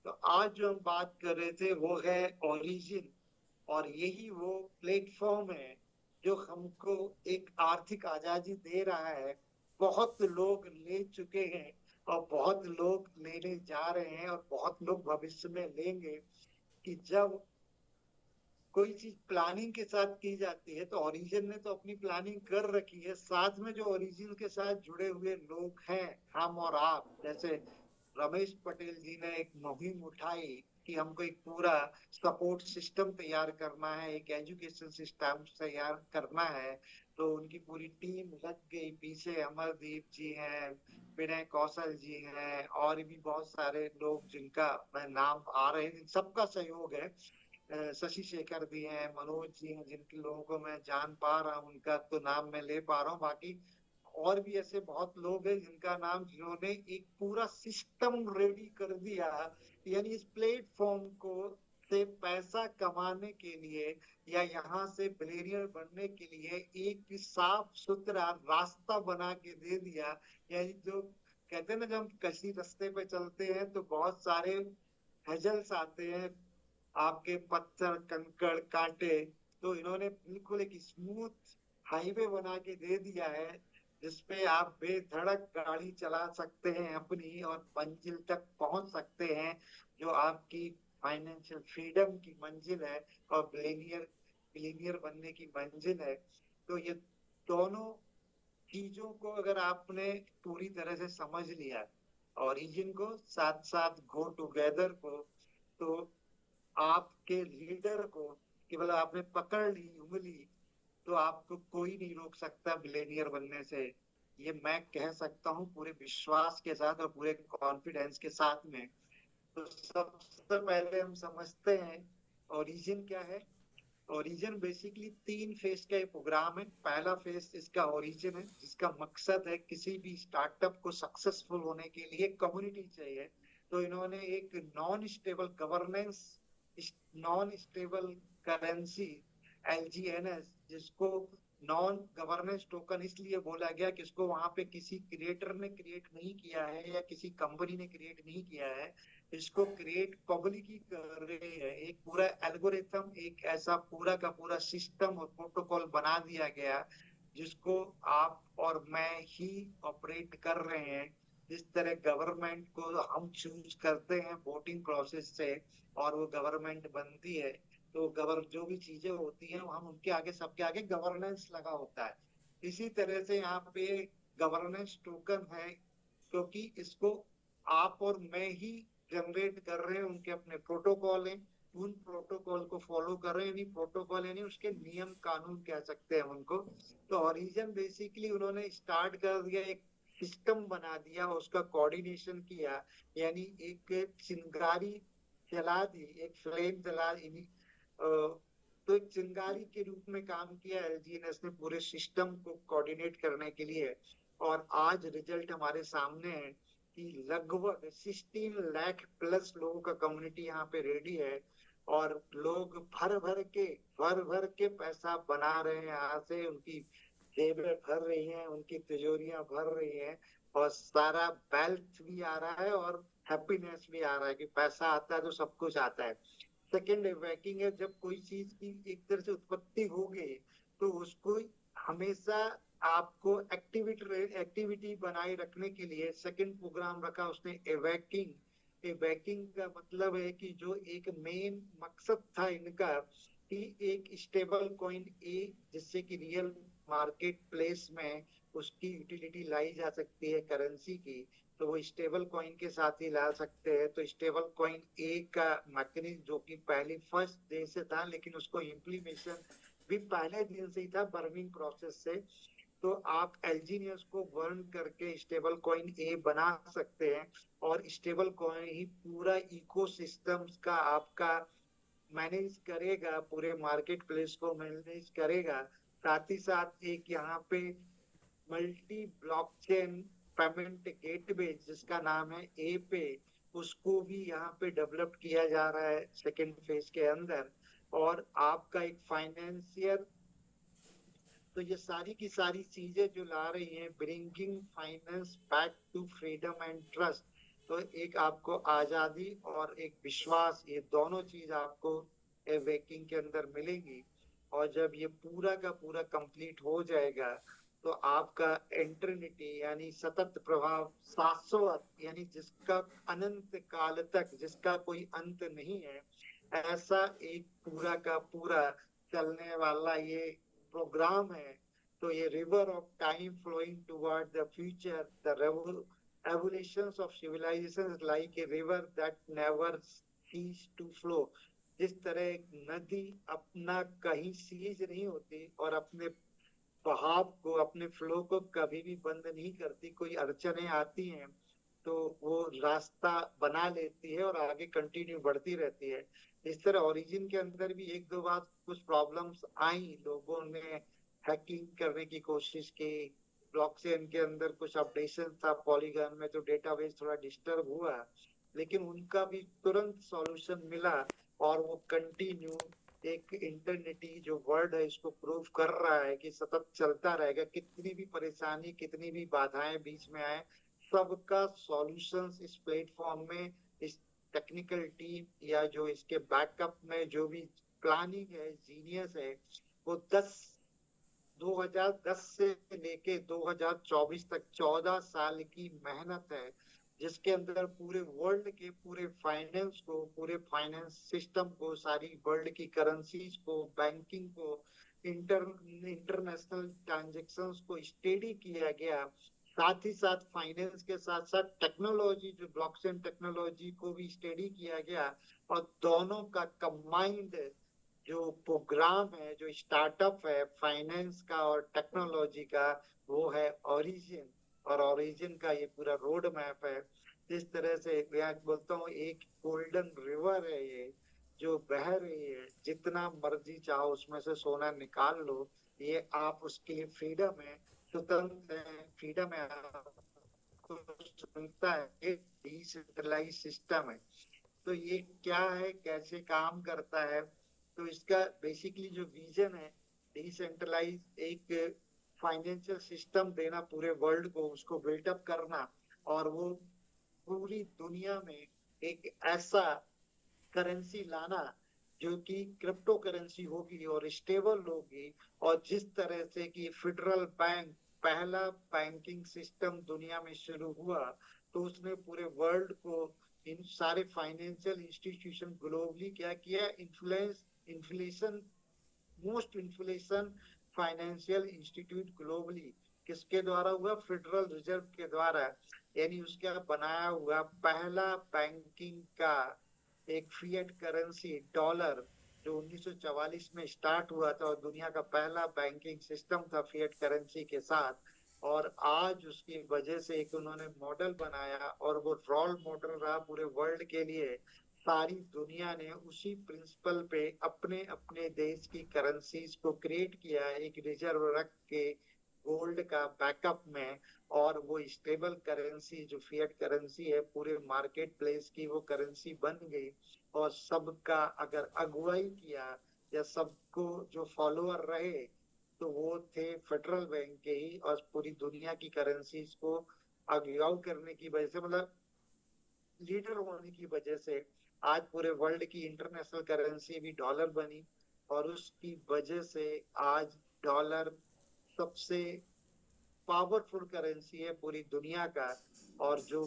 तो आज जो हम बात कर रहे थे वो है ओरिजिन। और यही वो प्लेटफॉर्म है जो हमको एक आर्थिक आजादी दे रहा है। बहुत लोग ले चुके हैं, और बहुत लोग लेने जा रहे हैं, और बहुत लोग भविष्य में लेंगे। कि जब कोई चीज प्लानिंग के साथ की जाती है, तो ओरिजिन ने तो अपनी प्लानिंग कर रखी है, साथ में जो ओरिजिन के साथ जुड़े हुए लोग हैं, हम और आप जैसे रमेश पटेल जी ने एक मुहिम उठाई कि हमको एक पूरा सपोर्ट सिस्टम तैयार करना है, एक एजुकेशन सिस्टम तैयार करना है, तो उनकी पूरी टीम लग गई। पीछे अमरदीप जी हैं, विनय कौशल जी हैं, और भी बहुत सारे लोग जिनका मैं नाम आ रहे हैं, सबका सहयोग है। शशि शेखर भी हैं, मनोज जी हैं, जिनके लोगों को मैं जान पा रहा हूँ, उनका तो नाम मैं ले पा रहा हूँ। बाकी और भी ऐसे बहुत लोग हैं जिनका नाम, जिन्होंने एक पूरा सिस्टम रेडी कर दिया, यानी इस प्लेटफॉर्म को से पैसा कमाने के लिए या यहाँ से बिलियनियर बनने के लिए एक साफ सुथरा रास्ता बना के दे दिया। यानी जो कहते हैं ना, जब हम किसी रास्ते पे चलते हैं तो बहुत सारे हेजल्स आते हैं, आपके पत्थर कंकड़ कांटे, तो इन्होंने बिल्कुल एक स्मूथ हाईवे बना के दे दिया है, जिसपे आप बेधड़क गाड़ी चला सकते हैं अपनी, और मंजिल तक पहुंच सकते हैं, जो आपकी फाइनेंशियल फ्रीडम की मंजिल है और बिलियनियर बिलियनियर बनने की मंजिल है। तो ये दोनों चीजों को अगर आपने पूरी तरह से समझ लिया, ओरिजिन को साथ साथ गो टुगेदर को, तो आपके लीडर को केवल आपने पकड़ ली उंगली, तो आपको कोई नहीं रोक सकता बिलियनियर बनने से। ये मैं कह सकता हूँ पूरे विश्वास के साथ और पूरे कॉन्फिडेंस के साथ में। तो सबसे पहले हम समझते हैं ओरिजिन क्या है। ओरिजिन बेसिकली 3 फेज का ये प्रोग्राम है। पहला फेज इसका ओरिजिन है, जिसका मकसद है किसी भी स्टार्टअप को सक्सेसफुल होने के लिए कम्युनिटी चाहिए। तो इन्होंने एक non stable governance, non stable currency, LGNS, जिसको नॉन गवर्नेंस टोकन इसलिए बोला गया कि इसको वहां पे किसी क्रिएटर ने क्रिएट नहीं किया है या किसी कंपनी ने क्रिएट नहीं किया है। इसको क्रिएट पब्लिक ही कर रही है। एक पूरा एल्गोरिथम, एक ऐसा पूरा का पूरा सिस्टम और प्रोटोकॉल बना दिया गया, जिसको आप और मैं ही ऑपरेट कर रहे हैं। जिस तरह गवर्नमेंट को हम चूज करते हैं वोटिंग प्रोसेस से, और वो गवर्नमेंट बनती है, तो जो भी चीजें होती हैं, हम उनके आगे, सबके आगे गवर्नेंस लगा होता है। इसी तरह से यहाँ पे गवर्नेंस टोकन है, क्योंकि इसको आप और मैं ही जनरेट कर रहे हैं। उनके अपने प्रोटोकॉल हैं, उन प्रोटोकॉल को फॉलो कर रहे हैं। नहीं प्रोटोकॉल यानी उसके नियम कानून कह सकते हैं उनको। तो ओरिजिन बेसिकली उन्होंने स्टार्ट कर दिया, एक सिस्टम बना दिया, उसका कोऑर्डिनेशन किया, यानी एक चिंगारी जला दी, एक फ्लेम जला दी। तो एक चिंगारी के रूप में काम किया LGNS ने पूरे सिस्टम को कोऑर्डिनेट करने के लिए। और आज रिजल्ट हमारे सामने है कि लगभग 16 लाख प्लस लोगों का कम्युनिटी यहाँ पे रेडी है, और लोग भर भर के पैसा बना रहे हैं। यहाँ से उनकी जेबें भर रही हैं, उनकी तिजोरियां भर रही हैं, और सारा वेल्थ भी आ रहा है और हैप्पीनेस भी आ रहा है कि पैसा आता है तो सब कुछ आता है। सेकेंड वैकिंग है, जब कोई चीज की एक तरह से उत्पत्ति हो गई, तो उसको हमेशा आपको एक्टिविटी बनाए रखने के लिए सेकंड प्रोग्राम रखा उसने, एवैकिंग। एवैकिंग का मतलब है कि जो एक मेन मकसद था इनका, कि एक स्टेबल कॉइन ए, जिससे कि रियल मार्केट प्लेस में उसकी यूटिलिटी लाई जा सकती है करेंसी की, तो वो स्टेबल कॉइन के साथ ही ला सकते हैं। तो स्टेबल कॉइन ए का मैकेनिज्म, जो कि पहले फर्स्ट डे से था, लेकिन उसको इम्प्लीमेशन भी पहले दिन से ही था, बर्निंग प्रोसेस से। तो आप LGNS को बर्न करके स्टेबल कॉइन ए बना सकते हैं, और स्टेबल कॉइन ही पूरा इकोसिस्टम का आपका मैनेज करेगा, पूरे मार्केट प्लेस को मैनेज करेगा। साथ ही साथ एक यहाँ पे मल्टी ब्लॉकचेन पेमेंट गेटवे, जिसका नाम है ए पे, उसको भी यहाँ पे डेवलप किया जा रहा है सेकेंड फेज के अंदर। और आपका एक फाइनेंशियल, तो ये सारी की सारी चीजें जो ला रही हैं, bringing finance back to freedom and trust. तो एक आपको आजादी और एक विश्वास, ये दोनों चीज आपको वेकिंग के अंदर मिलेंगी। और जब ये पूरा का पूरा कंप्लीट हो जाएगा, तो आपका एंटरनिटी यानी सतत प्रभाव, शाश्वत यानी जिसका अनंत काल तक, जिसका कोई अंत नहीं है, ऐसा एक पूरा का पूरा चलने वाला ये प्रोग्राम है। तो ये river of time flowing toward the future, the evolutions of civilization is like a river that never cease to flow. जिस तरह एक नदी अपना कहीं सीज नहीं होती और अपने बहाव को, अपने फ्लो को कभी भी बंद नहीं करती, कोई अड़चने आती हैं तो वो रास्ता बना लेती है और आगे कंटिन्यू बढ़ती रहती है। इस तरह ओरिजिन के अंदर भी एक दो बार कुछ प्रॉब्लम्स आई, लोगों ने हैकिंग करने की कोशिश की, ब्लॉकचेन के अंदर कुछ अपडेशन था पॉलीगन में तो डेटाबेस थोड़ा डिस्टर्ब हुआ, लेकिन उनका भी तुरंत सॉल्यूशन मिला और वो कंटिन्यू एक इंटरनेटी जो वर्ड है इसको प्रूव कर रहा है कि सतत चलता रहेगा, कितनी भी परेशानी, कितनी भी बाधाएं बीच में आए, सबका सॉल्यूशंस इस प्लेटफॉर्म में, इस टेक्निकल टीम या जो इसके बैकअप में जो भी प्लानिंग है, जीनियस है, वो 2010 से लेके 2024 तक 14 साल की मेहनत है, जिसके अंदर पूरे वर्ल्ड के पूरे फाइनेंस को, पूरे फाइनेंस सिस्टम को, सारी वर्ल्ड की करेंसीज को, बैंकिंग को, इंटरनेशनल ट्रांजेक्शन्स को स्टडी किया गया। साथ ही साथ फाइनेंस के साथ साथ टेक्नोलॉजी, जो ब्लॉकचेन टेक्नोलॉजी को भी स्टडी किया गया और दोनों का कंबाइंड जो प्रोग्राम है, जो स्टार्टअप है फाइनेंस का और टेक्नोलॉजी का, वो है ओरिजिन। और ओरिजिन का ये पूरा रोड मैप है। जिस तरह से मैं बोलता हूँ एक गोल्डन रिवर है ये, जो बह रही है, जितना मर्जी चाहो उसमें से सोना निकाल लो, ये आप उसके लिए फ्रीडम है, स्वतंत्र है, फ्रीडम है, आपको सुनता है, एक डिसेंट्रलाइज सिस्टम है। तो ये क्या है, कैसे काम करता है, तो इसका बेसिकली जो विजन है, डिसेंट्रलाइज एक फाइनेंशियल सिस्टम देना पूरे वर्ल्ड को, उसको बिल्टअप करना, और वो पूरी दुनिया में एक ऐसा करेंसी लाना जो कि क्रिप्टो करेंसी होगी और स्टेबल होगी, और जिस तरह से कि फेडरल बैंक पहला बैंकिंग सिस्टम दुनिया में शुरू हुआ, तो उसने पूरे वर्ल्ड को, इन सारे फाइनेंशियल इंस्टीट्यूशन ग्लोबली क्या किया, influence, inflation, most inflation financial institute globally किसके द्वारा हुआ, फेडरल रिजर्व के द्वारा, यानी उसका बनाया हुआ पहला बैंकिंग का एक फिएट करेंसी डॉलर, जो 1944 में स्टार्ट हुआ था और दुनिया का पहला बैंकिंग सिस्टम था फिएट करेंसी के साथ। और आज उसकी वजह से एक उन्होंने मॉडल बनाया और वो रोल मॉडल रहा पूरे वर्ल्ड के लिए। सारी दुनिया ने उसी प्रिंसिपल पे अपने अपने देश की करेंसीज को क्रिएट किया, एक रिजर्व रख के गोल्ड का बैकअप में, और वो स्टेबल करेंसी जो फिएट करेंसी है पूरे मार्केट प्लेस की वो करेंसी बन गई। और सबका अगर अगुवाई किया या सबको जो फॉलोअर रहे, तो वो थे फेडरल बैंक के ही, और पूरी दुनिया की करेंसीज को अगुवाई करने की वजह से, मतलब लीडर होने की वजह से आज पूरे वर्ल्ड की इंटरनेशनल करेंसी भी डॉलर बनी। और उसकी वजह से आज डॉलर सबसे पावरफुल करेंसी है पूरी दुनिया का। और जो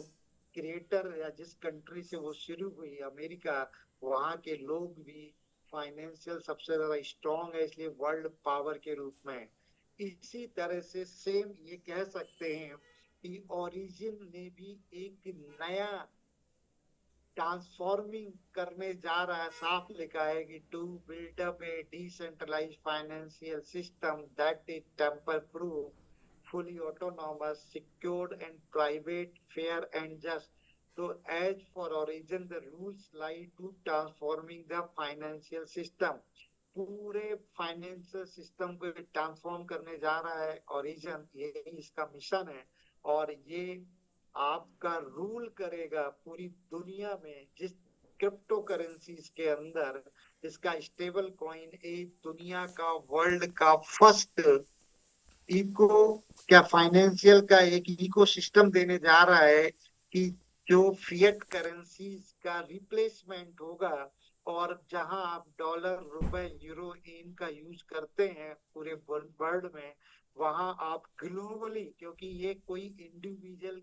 क्रिएटर या जिस कंट्री से वो शुरू हुई, अमेरिका, वहाँ के लोग भी फाइनेंशियल सबसे ज्यादा स्ट्रांग है, इसलिए वर्ल्ड पावर के रूप में। इसी तरह से सेम ये कह सकते हैं कि ओरिजिन ने भी एक नया ट्रांसफॉर्मिंग करने जा रहा है, साफ लिखा है कि to build up a decentralized financial system that is tamper proof, fully autonomous, secured and private, fair and just. So as for Origin, the rules lie to transforming the financial system. पूरे financial system को transform करने जा रहा है origin, यही इसका mission है। और ये आपका रूल करेगा पूरी दुनिया में, जिस क्रिप्टो करेंसीज के अंदर इसका स्टेबल कॉइन एक दुनिया का, वर्ल्ड का फर्स्ट इको, क्या फाइनेंशियल का एक इको सिस्टम देने जा रहा है कि जो फिएट करेंसीज का रिप्लेसमेंट होगा, और जहां आप डॉलर, रुपए, यूरो, इनका यूज करते हैं पूरे वर्ल्ड में, वहां आप ग्लोबली, क्योंकि ये कोई इंडिविजुअल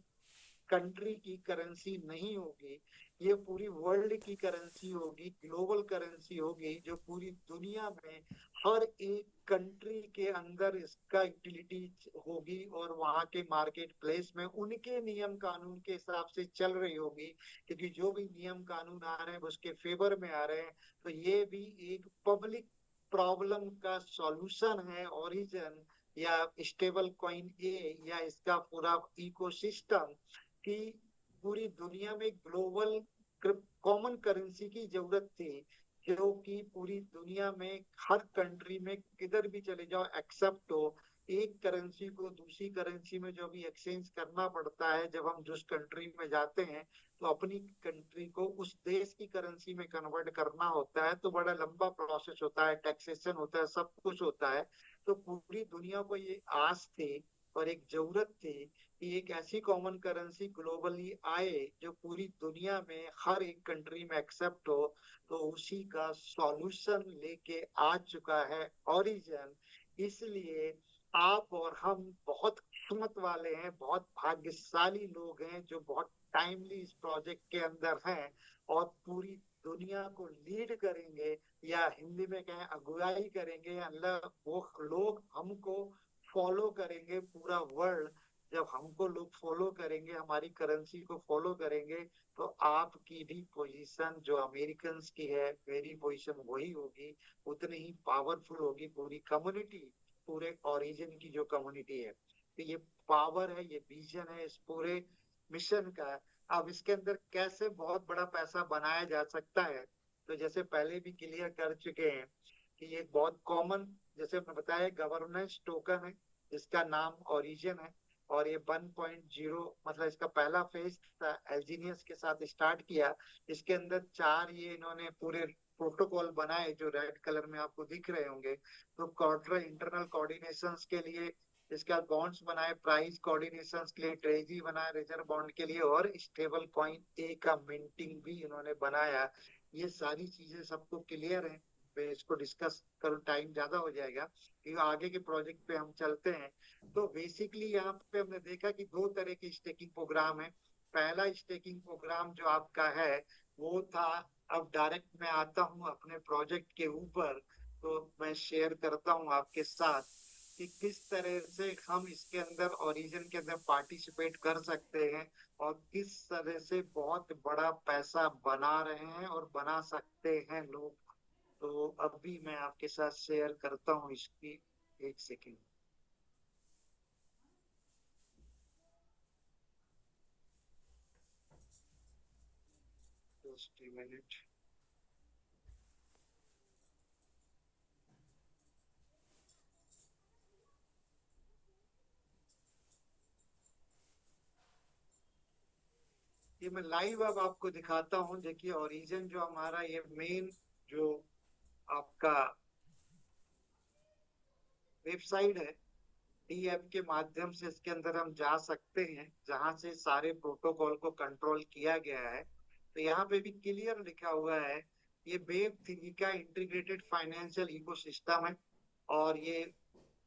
कंट्री की करेंसी नहीं होगी, ये पूरी वर्ल्ड की करेंसी होगी, ग्लोबल करेंसी होगी, जो पूरी दुनिया में हर एक कंट्री के अंदर इसका यूटिलिटी होगी और वहां के मार्केट प्लेस में उनके नियम कानून के हिसाब से चल रही होगी, क्योंकि जो भी नियम कानून आ रहे हैं वो उसके फेवर में आ रहे हैं। तो ये भी एक पब्लिक प्रॉब्लम का सॉल्यूशन है ओरिजिन या स्टेबल कॉइन ए या इसका पूरा इकोसिस्टम, कि पूरी दुनिया में ग्लोबल कॉमन करेंसी की जरूरत थी, जो कि पूरी दुनिया में हर कंट्री में किधर भी चले जाओ एक्सेप्ट हो। एक करेंसी को दूसरी करेंसी में जो भी एक्सचेंज करना पड़ता है जब हम जिस कंट्री में जाते हैं, तो अपनी कंट्री को उस देश की करेंसी में कन्वर्ट करना होता है, तो बड़ा लंबा प्रोसेस होता है, टैक्सेशन होता है, सब कुछ होता है। तो पूरी दुनिया को ये आस थी और एक जरूरत थी कि एक ऐसी कॉमन करेंसी ग्लोबली आए जो पूरी दुनिया में हर एक कंट्री में एक्सेप्ट हो। तो उसी का सॉल्यूशन लेके आ चुका है ओरिजिन। इसलिए आप और हम बहुत किस्मत वाले हैं, बहुत भाग्यशाली लोग हैं जो बहुत टाइमली इस प्रोजेक्ट के अंदर हैं और पूरी दुनिया को लीड करेंगे, या हिंदी में कहें अगुवाई करेंगे। अल्लाह वो लोग हमको फॉलो करेंगे, पूरा वर्ल्ड जब हमको लोग फॉलो करेंगे, हमारी करेंसी को फॉलो करेंगे, तो आपकी भी पोजीशन जो अमेरिकन की है, मेरी पोजीशन वही होगी, उतनी ही पावरफुल होगी पूरी कम्युनिटी, पूरे ओरिजिन की जो कम्युनिटी है। तो ये पावर है, ये विजन है इस पूरे मिशन का। अब इसके अंदर कैसे बहुत बड़ा पैसा बनाया जा सकता है, तो जैसे पहले भी क्लियर कर चुके हैं कि ये बहुत कॉमन, जैसे हमने बताया, गवर्नेंस टोकन है जिसका नाम ओरिजिन है। और ये 1.0 मतलब इसका पहला फेज था, एल्जीनियस के साथ स्टार्ट किया। इसके अंदर 4 ये इन्होंने पूरे प्रोटोकॉल बनाए जो रेड कलर में आपको दिख रहे होंगे। तो क्वार्टर इंटरनल कोऑर्डिनेशन के लिए इसका बॉन्ड्स बनाए, प्राइस कोऑर्डिनेशन के लिए ट्रेजी बनाए रिजर्व बॉन्ड के लिए, और स्टेबल कॉइन ए का मिंटिंग भी इन्होंने बनाया। ये सारी चीजें सबको क्लियर है, मैं इसको डिस्कस करूँ टाइम ज्यादा हो जाएगा, कि आगे के प्रोजेक्ट पे हम चलते हैं। तो बेसिकली यहाँ पे हमने देखा कि 2 तरह के स्टेकिंग प्रोग्राम है। पहला स्टेकिंग प्रोग्राम जो आपका है वो था, अब डायरेक्ट मैं आता हूँ अपने प्रोजेक्ट के ऊपर, तो मैं शेयर करता हूँ आपके साथ कि किस तरह से हम इसके अंदर ओरिजिन के अंदर पार्टिसिपेट कर सकते हैं और किस तरह से बहुत बड़ा पैसा बना रहे हैं और बना सकते हैं लोग। तो अभी मैं आपके साथ शेयर करता हूँ इसकी, एक सेकेंड, जस्ट a minute। ये मैं लाइव अब आपको दिखाता हूँ। देखिए ओरिजिन जो हमारा ये मेन जो आपका वेबसाइट है, डी ऐप के माध्यम से इसके अंदर हम जा सकते हैं, जहां से सारे प्रोटोकॉल को कंट्रोल किया गया है। तो यहाँ पे भी क्लियर लिखा हुआ है, ये वेब 3 का इंटीग्रेटेड फाइनेंशियल इकोसिस्टम है और ये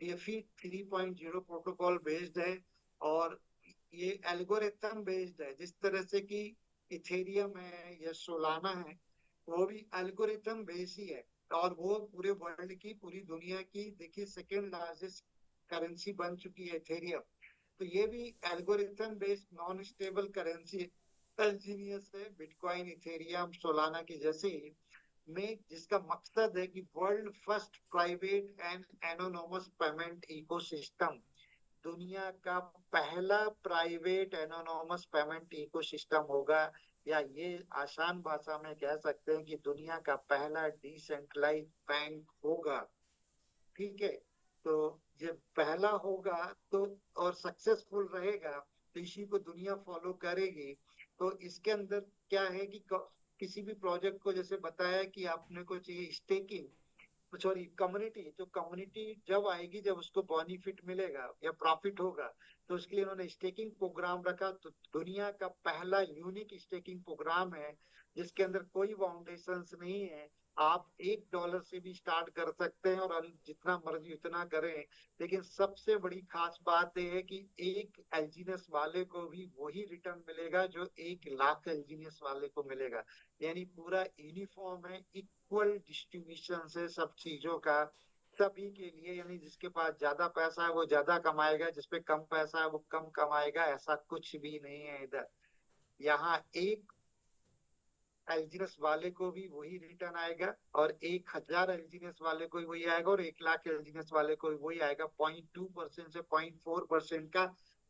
DeFi 3.0 प्रोटोकॉल बेस्ड है। और ये एल्गोरिथम बेस्ड है, जिस तरह से कि इथेरियम है या सोलाना है, वो भी एल्गोरिथम बेस्ड ही है। और वो पूरे वर्ल्ड की, पूरी दुनिया की देखिए सेकेंड लार्जेस्ट करेंसी बन चुकी है इथेरियम। तो ये भी algorithm based non stable currency engineers है, बिटकॉइन, इथेरियम, सोलाना की जैसे ही, में जिसका मकसद है कि world first private and anonymous payment ecosystem, दुनिया का पहला प्राइवेट एनोनोमस पेमेंट इकोसिस्टम होगा, या ये आसान भाषा में कह सकते हैं कि दुनिया का पहला डिसेंट्रलाइज बैंक होगा। ठीक है, तो ये पहला होगा तो, और सक्सेसफुल रहेगा, तो इसी को दुनिया फॉलो करेगी। तो इसके अंदर क्या है कि किसी भी प्रोजेक्ट को, जैसे बताया कि आपने को चाहिए स्टेकिंग, सॉरी कम्युनिटी, जो कम्युनिटी जब आएगी जब उसको बेनिफिट मिलेगा या प्रॉफिट होगा, तो उसके लिए उन्होंने स्टेकिंग प्रोग्राम रखा। तो दुनिया का पहला यूनिक स्टेकिंग प्रोग्राम है जिसके अंदर कोई बाउंडेशंस नहीं है, आप $1 से भी स्टार्ट कर सकते हैं और जितना मर्जी उतना करें। लेकिन सबसे बड़ी खास बात यह है कि एक एलजीनियस वाले को भी वही रिटर्न मिलेगा जो 1 लाख एलजीनियस वाले को मिलेगा। यानी पूरा यूनिफॉर्म है, इक्वल डिस्ट्रीब्यूशन से सब चीजों का सभी के लिए। यानी जिसके पास ज्यादा पैसा है वो ज्यादा कमाएगा, जिसपे कम पैसा है वो कम कमाएगा, ऐसा कुछ भी नहीं है इधर। यहाँ एक एलजीनियस वाले को भी वही रिटर्न आएगा और 1,000 एलजीनियस वाले को भी वही आएगा और 1 लाख एलजीनियस वाले को भी वही आएगा, 0.2% से 0.4% का।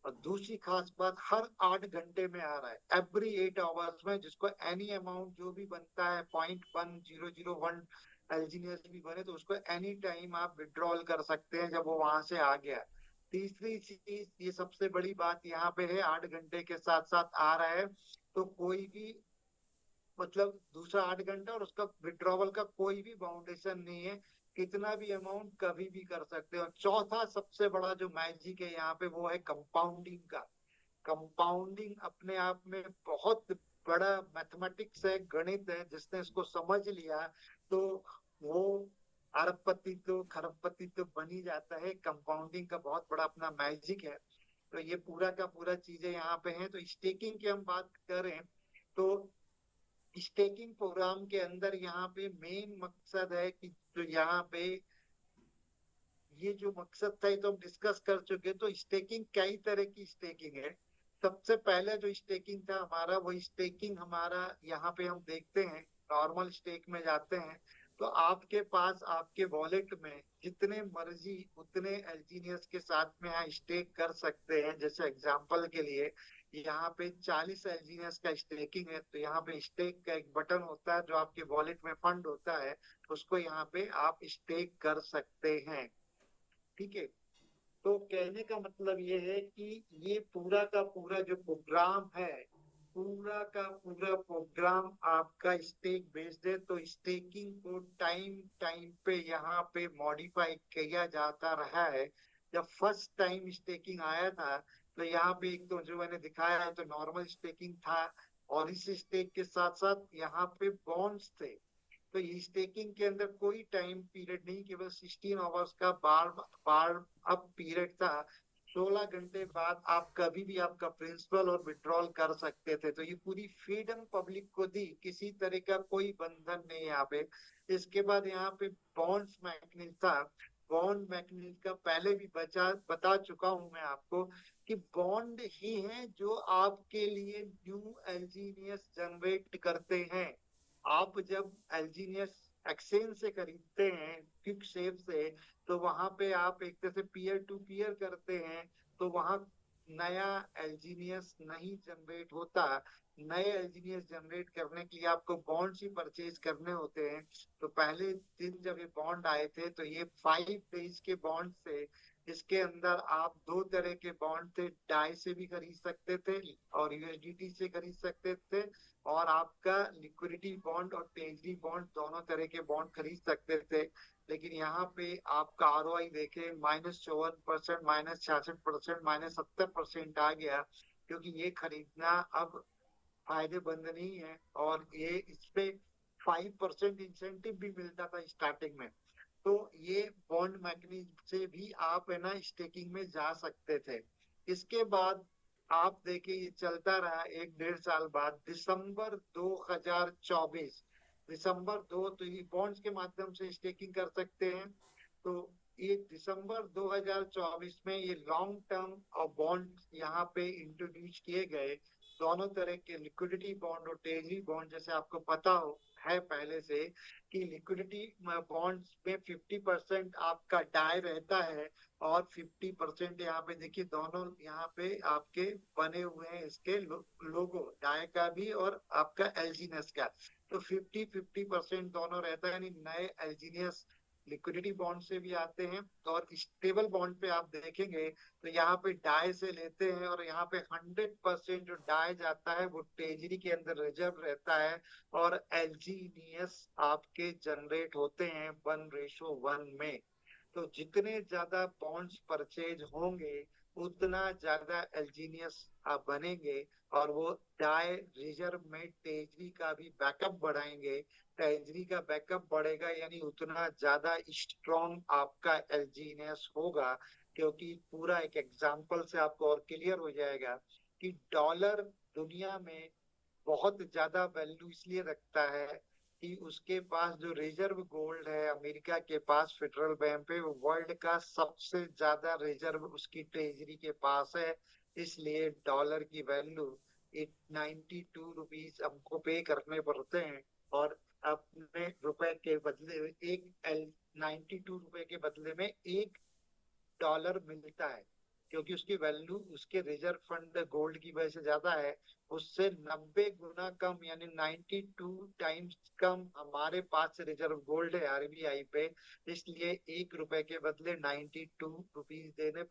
और दूसरी खास बात, हर 8 घंटे में आ रहा है, एवरी 8 आवर्स में, जिसको एनी अमाउंट जो भी बनता है 0.1001 एलजीनियस भी बने तो उसको एनी टाइम आप विड्रॉल कर सकते हैं जब वो वहां से आ गया। तीसरी चीज, ये सबसे बड़ी बात यहाँ पे है, 8 घंटे के साथ साथ आ रहा है तो कोई भी मतलब दूसरा 8 घंटा और उसका विड्रॉवल का कोई भी बाउंडेशन नहीं है, कितना भी अमाउंट कभी भी कर सकते हो। और चौथा सबसे बड़ा जो मैजिक है यहाँ पे वो है कंपाउंडिंग का। कंपाउंडिंग अपने आप में बहुत बड़ा मैथमेटिक्स है, गणित है। जिसने इसको समझ लिया तो वो अरबपति तो खरबपति तो बन ही जाता है। कंपाउंडिंग का बहुत बड़ा अपना मैजिक है। तो ये पूरा का पूरा चीजें यहाँ पे हैं। तो स्टेकिंग की हम बात करें तो स्टेकिंग प्रोग्राम के अंदर यहाँ पे मेन मकसद है कि जो यहाँ पे ये जो मकसद था ये तो हम डिस्कस कर चुके। तो स्टेकिंग कई तरह की स्टेकिंग है। सबसे पहले जो स्टेकिंग था हमारा, वो स्टेकिंग हमारा यहाँ पे हम देखते हैं, नॉर्मल स्टेक में जाते हैं तो आपके पास आपके वॉलेट में जितने मर्जी उतने एल्जीनियस के साथ में यहाँ स्टेक कर सकते हैं। जैसे एग्जांपल के लिए यहाँ पे 40 एल्जीनियस का स्टेकिंग है तो यहाँ पे स्टेक का एक बटन होता है जो आपके वॉलेट में फंड होता है, उसको यहाँ पे आप स्टेक कर सकते हैं। ठीक है। तो कहने का मतलब ये है कि ये पूरा का पूरा जो प्रोग्राम है, पूरा का पूरा प्रोग्राम आपका स्टेक बेस्ड है। तो स्टेकिंग को टाइम टाइम पे यहाँ पे मॉडिफाई किया जाता रहा है। जब फर्स्ट टाइम स्टेकिंग आया था तो यहाँ पे एक तो जो मैंने दिखाया है तो नॉर्मल स्टेकिंग था और इस स्टेक के साथ साथ यहाँ पे बॉन्ड्स थे। तो ये स्टेकिंग के अंदर कोई टाइम पीरियड नहीं, केवल 16 आवर्स का बार बार अप पीरियड था। 16 घंटे बाद आप कभी भी आपका प्रिंसिपल और विड्रॉल कर सकते थे। तो ये पूरी फ्रीडम पब्लिक को दी, किसी तरह का कोई बंधन नहीं यहाँ पे। इसके बाद यहाँ पे बॉन्ड्स मैकेनिज्म था। बॉन्ड मैकेनिज्म का पहले भी बता चुका हूं मैं आपको कि बॉन्ड ही है जो आपके लिए न्यू एल्जीनियस जनरेट करते हैं। आप जब एल्जीनियस एक्सचेंज से खरीदते हैं क्विक सेव से तो वहां पे आप एक तरह से पीयर टू पीयर करते हैं तो वहां नया एल्जीनियस नहीं जनरेट होता। नए एल्जीनियस जनरेट करने के लिए आपको बॉन्ड्स ही परचेज करने होते हैं। तो पहले दिन जब ये बॉन्ड आए थे तो ये 5 डेज के बॉन्ड थे। इसके अंदर आप दो तरह के बॉन्ड थे, डाई से भी खरीद सकते थे और यूएसडीटी से खरीद सकते थे। और आपका लिक्विडिटी बॉन्ड और ट्रेजरी बॉन्ड दोनों तरह के बॉन्ड खरीद सकते थे। लेकिन यहाँ पे आपका आरओआई देखे -54%, -66%, -70% आ गया, क्योंकि ये खरीदना अब फायदेमंद नहीं है। और ये इस पे 5% इंसेंटिव भी मिलता था स्टार्टिंग में। तो ये बॉन्ड मैकेनिज्म से भी आप है ना स्टेकिंग में जा सकते थे। इसके बाद आप देखिए ये चलता रहा 1 डेढ़ साल बाद, दिसंबर 2 तो ये बॉन्ड्स के माध्यम से स्टेकिंग कर सकते हैं। तो ये दिसंबर 2024 में ये लॉन्ग टर्म और बॉन्ड यहाँ पे इंट्रोड्यूस किए गए। दोनों तरह के लिक्विडिटी बॉन्ड और ट्रेजरी बॉन्ड, जैसे आपको पता हो है पहले से कि लिक्विडिटी बॉन्ड्स में 50% आपका डाई रहता है और 50% यहाँ पे देखिए दोनों यहाँ पे आपके बने हुए हैं इसके लोगो, डाई का भी और आपका एल्जीनियस का। तो 50-50% दोनों रहता है, यानी नए एल्जीनियस लिक्विडिटी बॉन्ड से भी आते हैं। और स्टेबल बॉन्ड पे आप देखेंगे तो यहाँ पे डाई से लेते हैं और यहाँ पे 100% जो डाई जाता है वो ट्रेजरी के अंदर रिजर्व रहता है और एलजीनियस आपके जनरेट होते हैं 1:1 में। तो जितने ज्यादा बॉन्ड्स परचेज होंगे उतना ज्यादा एल्जीनियस आप बनेंगे और वो डाई रिजर्व में तेजरी का भी बैकअप बढ़ाएंगे। तेजरी का बैकअप बढ़ेगा यानी उतना ज्यादा स्ट्रॉन्ग आपका एल्जीनियस होगा। क्योंकि पूरा एक एग्जांपल से आपको और क्लियर हो जाएगा कि डॉलर दुनिया में बहुत ज्यादा वैल्यू इसलिए रखता है कि उसके पास जो रिजर्व गोल्ड है अमेरिका के पास फेडरल बैंक पे, वो वर्ल्ड का सबसे ज्यादा रिजर्व उसकी ट्रेजरी के पास है। इसलिए डॉलर की वैल्यू 92 रुपीज हमको पे करने पड़ते हैं। और अपने रुपए के बदले एक 92 रुपए के बदले में $1 मिलता है। क्योंकि उसकी वैल्यू उसके रिजर्व फंड गोल्ड की वजह से ज्यादा है। उससे 90 गुना कम यानी 92 टाइम्स कम हमारे पास रिजर्व गोल्ड है आरबीआई पे। इसलिए $1 के बदले 92 रुपीज देने,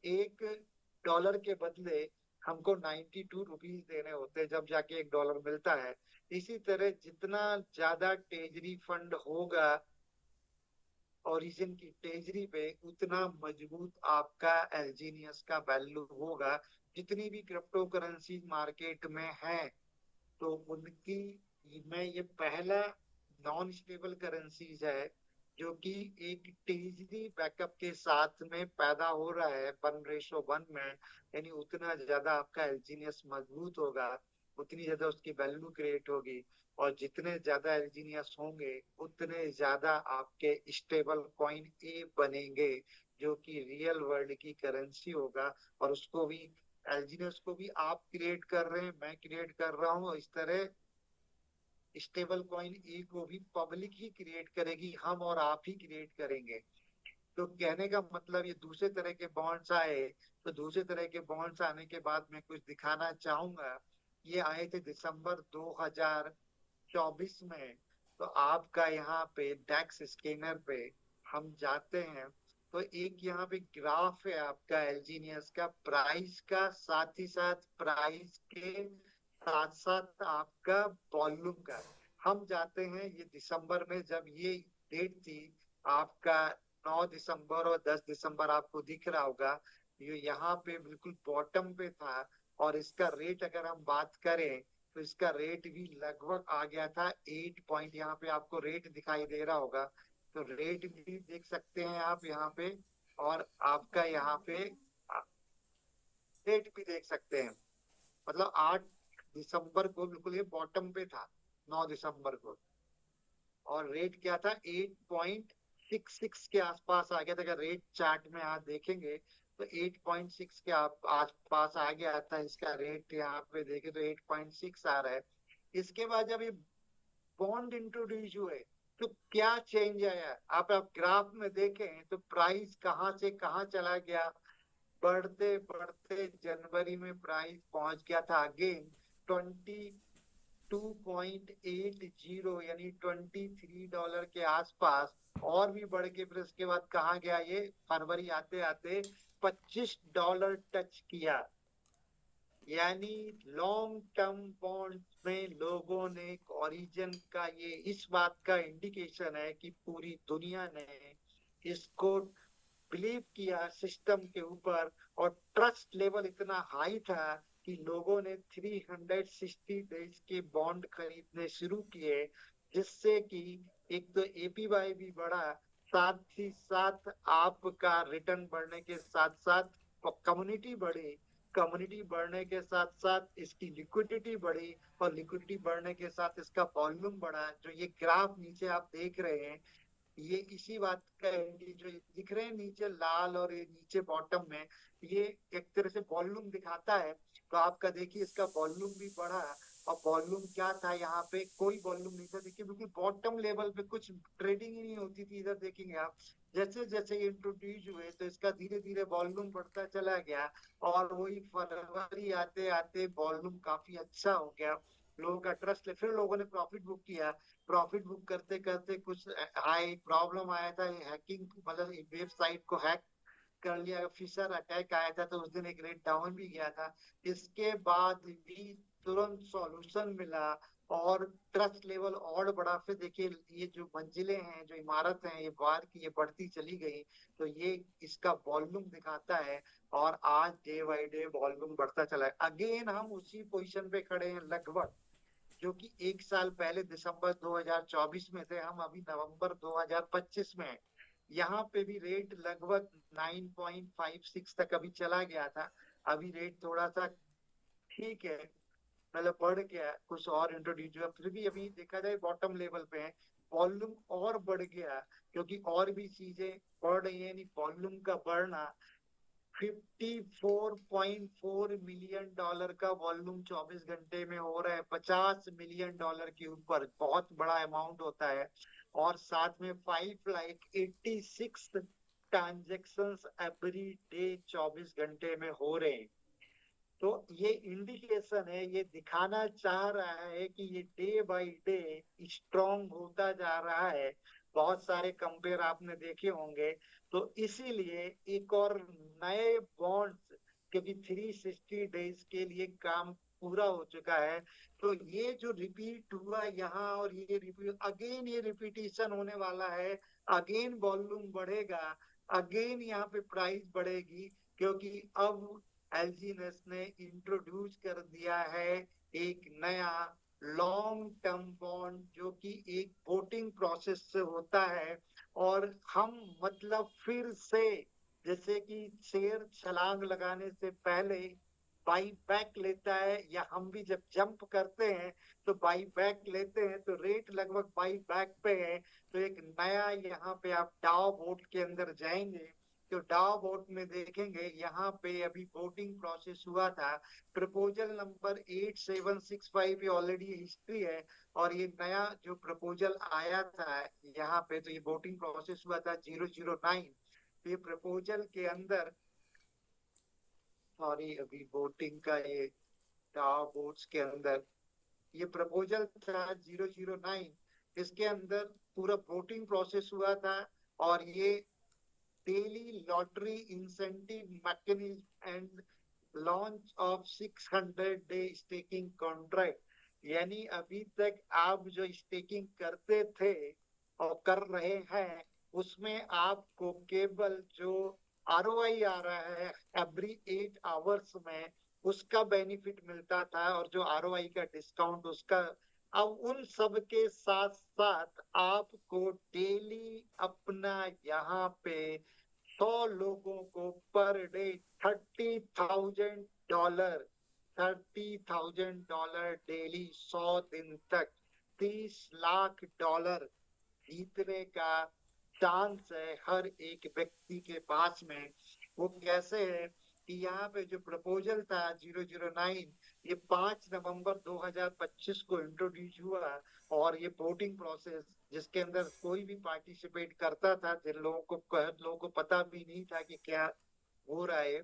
$1 के बदले हमको 92 रुपीज देने होते हैं, जब जाके $1 मिलता है। इसी तरह जितना ज्यादा ट्रेजरी फंड होगा ओरिजिन की ट्रेजरी पे, उतना मजबूत आपका एल्जीनियस का वैल्यू होगा। जितनी भी क्रिप्टो करेंसी मार्केट में है तो उनकी में ये पहला नॉन स्टेबल करेंसीज है जो कि एक ट्रेजरी बैकअप के साथ में पैदा हो रहा है 1:1 में। यानी उतना ज्यादा आपका एल्जीनियस मजबूत होगा, उतनी ज्यादा उसकी वैल्यू क्रिएट होगी। और जितने ज्यादा एल्जीनियस होंगे उतने ज्यादा आपके स्टेबल कॉइन ए बनेंगे, जो कि रियल वर्ल्ड की करेंसी होगा। और उसको भी, एल्जीनियस को भी आप क्रिएट कर रहे हैं, मैं क्रिएट कर रहा हूँ। इस तरह स्टेबल कॉइन ए को भी पब्लिक ही क्रिएट करेगी, हम और आप ही क्रिएट करेंगे। तो कहने का मतलब ये दूसरे तरह के बॉन्ड्स आए। तो दूसरे तरह के बॉन्ड्स आने के बाद मैं कुछ दिखाना चाहूंगा। ये आए थे दिसंबर 2024 में। तो आपका यहाँ पे डैक्स स्कैनर पे हम जाते हैं तो एक यहाँ पे ग्राफ है आपका एल्जीनियस का प्राइस का, साथ ही साथ प्राइस के साथ साथ आपका वॉल्यूम का। हम जाते हैं ये दिसंबर में, जब ये डेट थी आपका 9 दिसंबर और 10 दिसंबर, आपको दिख रहा होगा ये यहाँ पे बिल्कुल बॉटम पे था। और इसका रेट अगर हम बात करें तो इसका रेट भी लगभग आ गया था 8 पॉइंट, यहाँ पे आपको रेट दिखाई दे रहा होगा। तो रेट भी देख सकते हैं आप यहाँ पे, और आपका यहाँ पे रेट भी देख सकते हैं। मतलब 8 दिसंबर को बिल्कुल ये बॉटम पे था, 9 दिसंबर को। और रेट क्या था, 8.66 के आसपास आ गया था। अगर रेट चार्ट में आप देखेंगे तो 8.6 के आसपास आ गया था इसका रेट। यहाँ पे देखे तो 8.6 आ रहा है। इसके बाद जब ये बॉन्ड इंट्रोड्यूस हुए तो क्या चेंज आया, आप ग्राफ में देखें तो प्राइस कहाँ से कहाँ चला गया। बढ़ते बढ़ते जनवरी में प्राइस पहुंच गया था अगेन 22.80 यानी $23 के आसपास। और भी बढ़ के फिर उसके बाद कहाँ गया, ये फरवरी आते आते $25 टच किया। यानी लॉन्ग टर्म बॉन्ड में लोगों ने ओरिजिन का, ये इस बात का इंडिकेशन है कि पूरी दुनिया ने इसको बिलीव किया सिस्टम के ऊपर। और ट्रस्ट लेवल इतना हाई था कि लोगों ने 360 डेज के बॉन्ड खरीदने शुरू किए, जिससे कि एक तो एपीवाई भी बढ़ा, साथ ही साथ आपका रिटर्न बढ़ने के साथ साथ कम्युनिटी बढ़ी। कम्युनिटी बढ़ने के साथ साथ इसकी लिक्विडिटी बढ़ी, और लिक्विडिटी बढ़ने के साथ इसका वॉल्यूम बढ़ा। जो ये ग्राफ नीचे आप देख रहे हैं, ये इसी बात का जो दिख रहे हैं नीचे लाल और ये नीचे बॉटम में, ये एक तरह से वॉल्यूम दिखाता है। तो आपका देखिए इसका वॉल्यूम भी बढ़ा। और वॉल्यूम क्या था, यहाँ पे कोई वॉल्यूम नहीं था। देखिए बिल्कुल बॉटम लेवल पे कुछ ट्रेडिंग ही नहीं होती थी। इधर देखेंगे आप, जैसे जैसे ये इंट्रोड्यूस हुए तो इसका धीरे धीरे वॉल्यूम बढ़ता चला गया। और वही फरवरी आते आते वॉल्यूम काफी अच्छा हो गया। लोगों का ट्रस्ट, फिर लोगों ने प्रॉफिट बुक किया। प्रॉफिट बुक करते करते कुछ हाई प्रॉब्लम आया था, हैकिंग, मतलब वेबसाइट को हैक कर लिया, फिशर अटैक आया था, तो उस दिन एक रेट डाउन भी गया था। इसके बाद भी तुरंत सॉल्यूशन मिला। और ट्रस्ट लेवल और बढ़ा। फिर देखिए ये जो मंजिलें हैं, जो इमारत हैं, ये बार की ये बढ़ती चली गई, तो ये इसका वॉल्यूम दिखाता है। और आज डे बाई डे वॉल्यूम बढ़ता चला है। अगेन हम उसी पोजीशन पे खड़े हैं लगभग, जो कि एक साल पहले दिसंबर 2024 में थे, हम अभी नवंबर 2025 में हैं। यहाँ पे भी रेट लगभग 9.56 तक अभी चला गया था। अभी रेट थोड़ा सा ठीक है, मतलब बढ़ गया, कुछ और इंट्रोड्यूस हुआ, फिर भी अभी देखा जाए बॉटम लेवल पे है। वॉल्यूम और बढ़ गया क्योंकि और भी चीजें बढ़ रही है, यानी वॉल्यूम का बढ़ना। 54.4 मिलियन डॉलर का वॉल्यूम 24 घंटे में हो रहा है, 50 मिलियन डॉलर के ऊपर, बहुत बड़ा अमाउंट होता है। और साथ में 5,86 ट्रांजेक्शन्स एवरी डे 24 घंटे में हो रहे हैं। तो ये इंडिकेशन है, ये दिखाना चाह रहा है कि ये डे बाय डे स्ट्रॉन्ग होता जा रहा है। बहुत सारे कंपेयर आपने देखे होंगे। तो इसीलिए एक और नए बॉन्ड्स, क्योंकि 360 डेज के लिए काम पूरा हो चुका है, तो ये जो रिपीट हुआ यहाँ और ये रिपीट अगेन, ये रिपीटिशन होने वाला है। अगेन वॉल्यूम बढ़ेगा, अगेन यहाँ पे प्राइस बढ़ेगी, क्योंकि अब एलजीनेस ने इंट्रोड्यूस कर दिया है एक नया लॉन्ग टर्म बॉन्ड, जो कि एक वोटिंग प्रोसेस से होता है। और हम मतलब फिर से, जैसे कि शेर छलांग लगाने से पहले बाई बैक लेता है, या हम भी जब जंप करते हैं तो बाई बैक लेते हैं, तो रेट लगभग बाई बैक पे है। तो एक नया यहाँ पे आप डाउ बोट के अंदर जाएंगे, तो डाउ बोट में देखेंगे यहाँ पे अभी वोटिंग प्रोसेस हुआ था। प्रपोजल नंबर 8765 ये ऑलरेडी हिस्ट्री है। और ये नया जो प्रपोजल आया था यहाँ पे, तो ये वोटिंग प्रोसेस हुआ था 009। ये प्रपोजल के अंदर, सॉरी, अभी वोटिंग का ये डाउ बोट्स के अंदर ये प्रपोजल था 009। इसके अंदर पूरा वोटिंग प्रोसेस हुआ था। और ये daily lottery incentive mechanism and launch of 600 day staking contract, यानी अभी तक आप जो स्टेकिंग करते थे और कर रहे हैं, उसमें आपको केवल जो आरओआई आ रहा है एवरी 8 आवर्स में, उसका बेनिफिट मिलता था, और जो आरओआई का डिस्काउंट उसका। अब उन सब के साथ साथ आपको डेली अपना यहाँ पे 100 लोगों को पर डे $30,000, $30,000 डेली, 100 दिन तक $30 लाख जीतने का चांस है हर एक व्यक्ति के पास में। वो कैसे है कि यहाँ पे जो प्रपोजल था 009, ये 5 नवंबर 2025 को इंट्रोड्यूस हुआ। और ये वोटिंग प्रोसेस, जिसके अंदर कोई भी पार्टिसिपेट करता था, जिन लोगों को पता भी नहीं था कि क्या हो रहा है,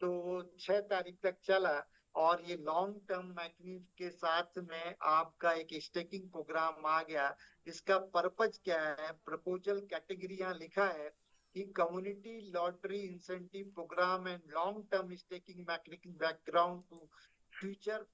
तो वो 6 तारीख तक चला। और ये लॉन्ग टर्म मैकेनिज्म के साथ में आपका एक स्टेकिंग प्रोग्राम आ गया। इसका पर्पज क्या है, प्रपोजल कैटेगरी यहाँ लिखा है कि community lottery incentive program and long term staking mechanism background to future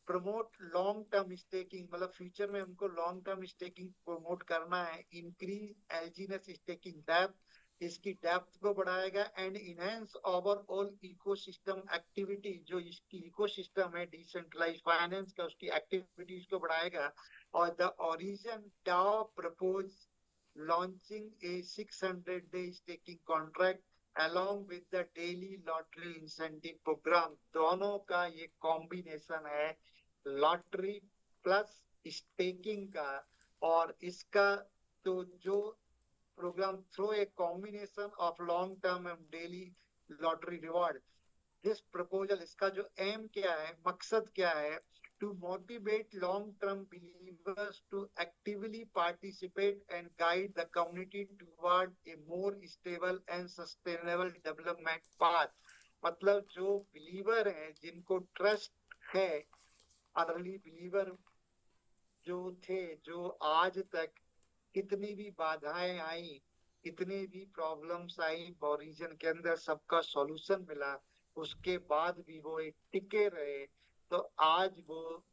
promote long term staking, मतलब फ्यूचर में हमको लॉन्ग टर्म स्टेकिंग प्रमोट करना है। इंक्रीज एलजीनेस स्टेकिंग डेप्थ, इसकी डेप्थ को बढ़ाएगा। And enhance overall ecosystem activity, जो इसकी इकोसिस्टम है डिसेंट्रलाइज फाइनेंस का, उसकी एक्टिविटीज को बढ़ाएगा। और the Origin DAO propose launching a 600 day staking contract along with the daily lottery incentive program। दोनों का ये कॉम्बिनेशन है, लॉटरी प्लस स्टेकिंग का। और इसका तो जो program through a combination of long term and daily lottery reward, this proposal, इसका जो एम क्या है, मकसद क्या है, to motivate long term believers to actively participate and guide the community toward a more stable and sustainable development path. मतलब जो believer हैं, जिनको ट्रस्ट है, अर्ली बिलीवर जो थे, जो आज तक कितनी भी बाधाएं आई, कितनी भी प्रॉब्लम्स आई, ओरिजिन के अंदर सबका सॉल्यूशन मिला, उसके बाद भी वो एक टिके रहे। तो आज वो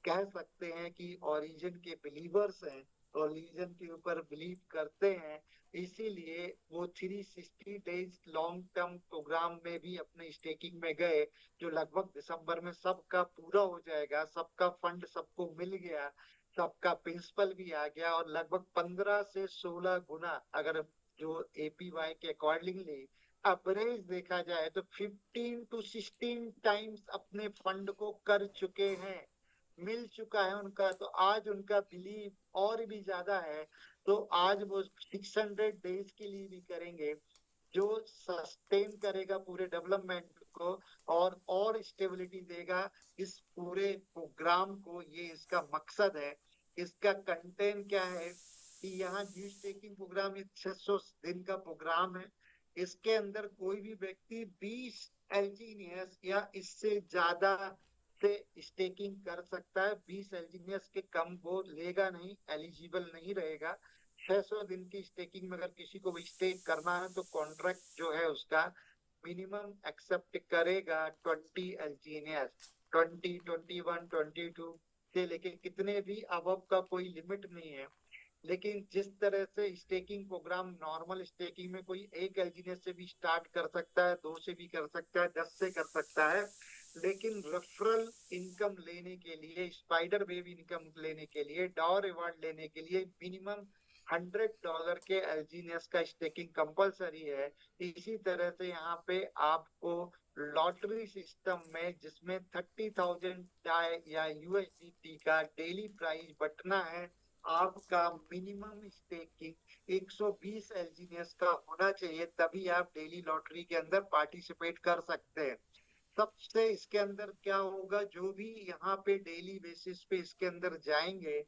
कह सकते हैं कि ओरिजिन के बिलीवर्स हैं, ओरिजिन के ऊपर बिलीव करते हैं, इसीलिए वो 360 डेज लॉन्ग टर्म प्रोग्राम में भी अपने स्टेकिंग में गए, जो लगभग दिसंबर में सबका पूरा हो जाएगा, सबका फंड सबको मिल गया, सबका प्रिंसिपल भी आ गया, और लगभग 15 से 16 गुना, अगर जो एपीवाई के अकॉर्डिंगली एवरेज देखा जाए तो 15 टू 16 टाइम्स अपने फंड को कर चुके हैं, मिल चुका है उनका। तो आज उनका बिलीव और भी ज्यादा है, तो आज वो 600 डेज के लिए भी करेंगे, जो सस्टेन करेगा पूरे डेवलपमेंट को और स्टेबिलिटी देगा इस पूरे प्रोग्राम को। ये इसका मकसद है। इसका कंटेंट क्या है कि यहाँ ड्यू स्टेकिंग प्रोग्राम 600 दिन का प्रोग्राम है। इसके अंदर कोई भी व्यक्ति 20 एलजीनियस या इससे ज्यादा से स्टेकिंग कर सकता है। 20 एलजीनियस के कम वो लेगा नहीं, एलिजिबल नहीं रहेगा। 600 दिन की स्टेकिंग में अगर किसी को भी स्टेक करना है तो कॉन्ट्रैक्ट जो है उसका मिनिमम एक्सेप्ट करेगा 20 एलजीनियस, 20, 21, 22 से लेके कितने भी अबव का कोई लिमिट नहीं है। लेकिन जिस तरह से स्टेकिंग प्रोग्राम, नॉर्मल स्टेकिंग में कोई एक एलजीनियस से भी स्टार्ट कर सकता है, 2 से भी कर सकता है, 10 से कर सकता है, लेकिन रेफरल इनकम लेने के लिए, स्पाइडर वेव इनकम लेने के लिए, डॉ रिवार्ड लेने के लिए मिनिमम $100 के एलजीनियस का स्टेकिंग कंपलसरी है। इसी तरह से यहाँ पे आपको लॉटरी सिस्टम में, जिसमें 30,000 डाई या यूएसडीटी का डेली प्राइस बटना है, आपका मिनिमम स्टेकिंग 120 एलजीनियस का होना चाहिए, तभी आप डेली लॉटरी के अंदर पार्टिसिपेट कर सकते हैं। सबसे इसके अंदर क्या होगा, जो भी यहाँ पे डेली बेसिस पे इसके अंदर जाएंगे,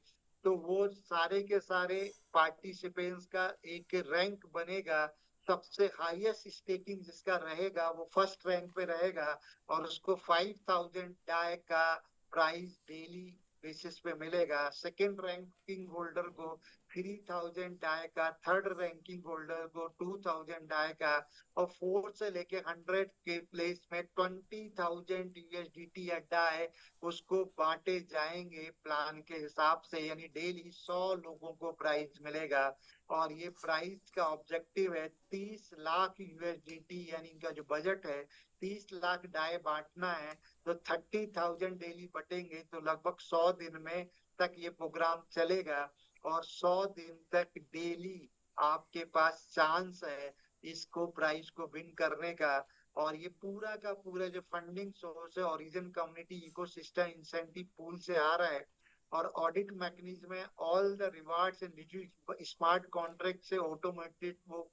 तो वो सारे के सारे पार्टिसिपेंट्स का एक रैंक बनेगा। सबसे हाईएस्ट स्टेकिंग जिसका रहेगा वो फर्स्ट रैंक पे रहेगा, और उसको 5,000 डाई का प्राइस डेली बेसिस पे मिलेगा। सेकेंड रैंकिंग होल्डर को 3,000 डाई का, थर्ड रैंकिंग होल्डर को 2,000 डाई का, और 4 से लेके 100 के प्लेस में 20,000 यूएसडीटी अड्डा है, उसको बांटे जाएंगे प्लान के हिसाब से, यानी डेली 100 लोगों को प्राइज मिलेगा। और ये प्राइज का ऑब्जेक्टिव है 30 लाख यूएसडीटी, यानी इनका जो बजट है 30 लाख डाय बांटना है। तो 30,000 डेली बटेंगे तो लगभग 100 दिन में तक ये प्रोग्राम चलेगा, और 100 दिन तक डेली आपके पास चांस है इसको प्राइस को विन करने का। और ये पूरा का पूरा जो फंडिंग सोर्स है origin community ecosystem incentive pool से आ रहा है, और ऑडिट मैकेनिज्म है। All the rewards and smart contract से ऑटोमेटेड वो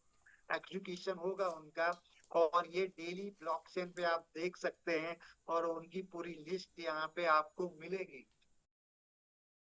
एग्जीक्यूशन होगा उनका, और ये डेली ब्लॉकचेन पे आप देख सकते हैं, और उनकी पूरी लिस्ट यहाँ पे आपको मिलेगी।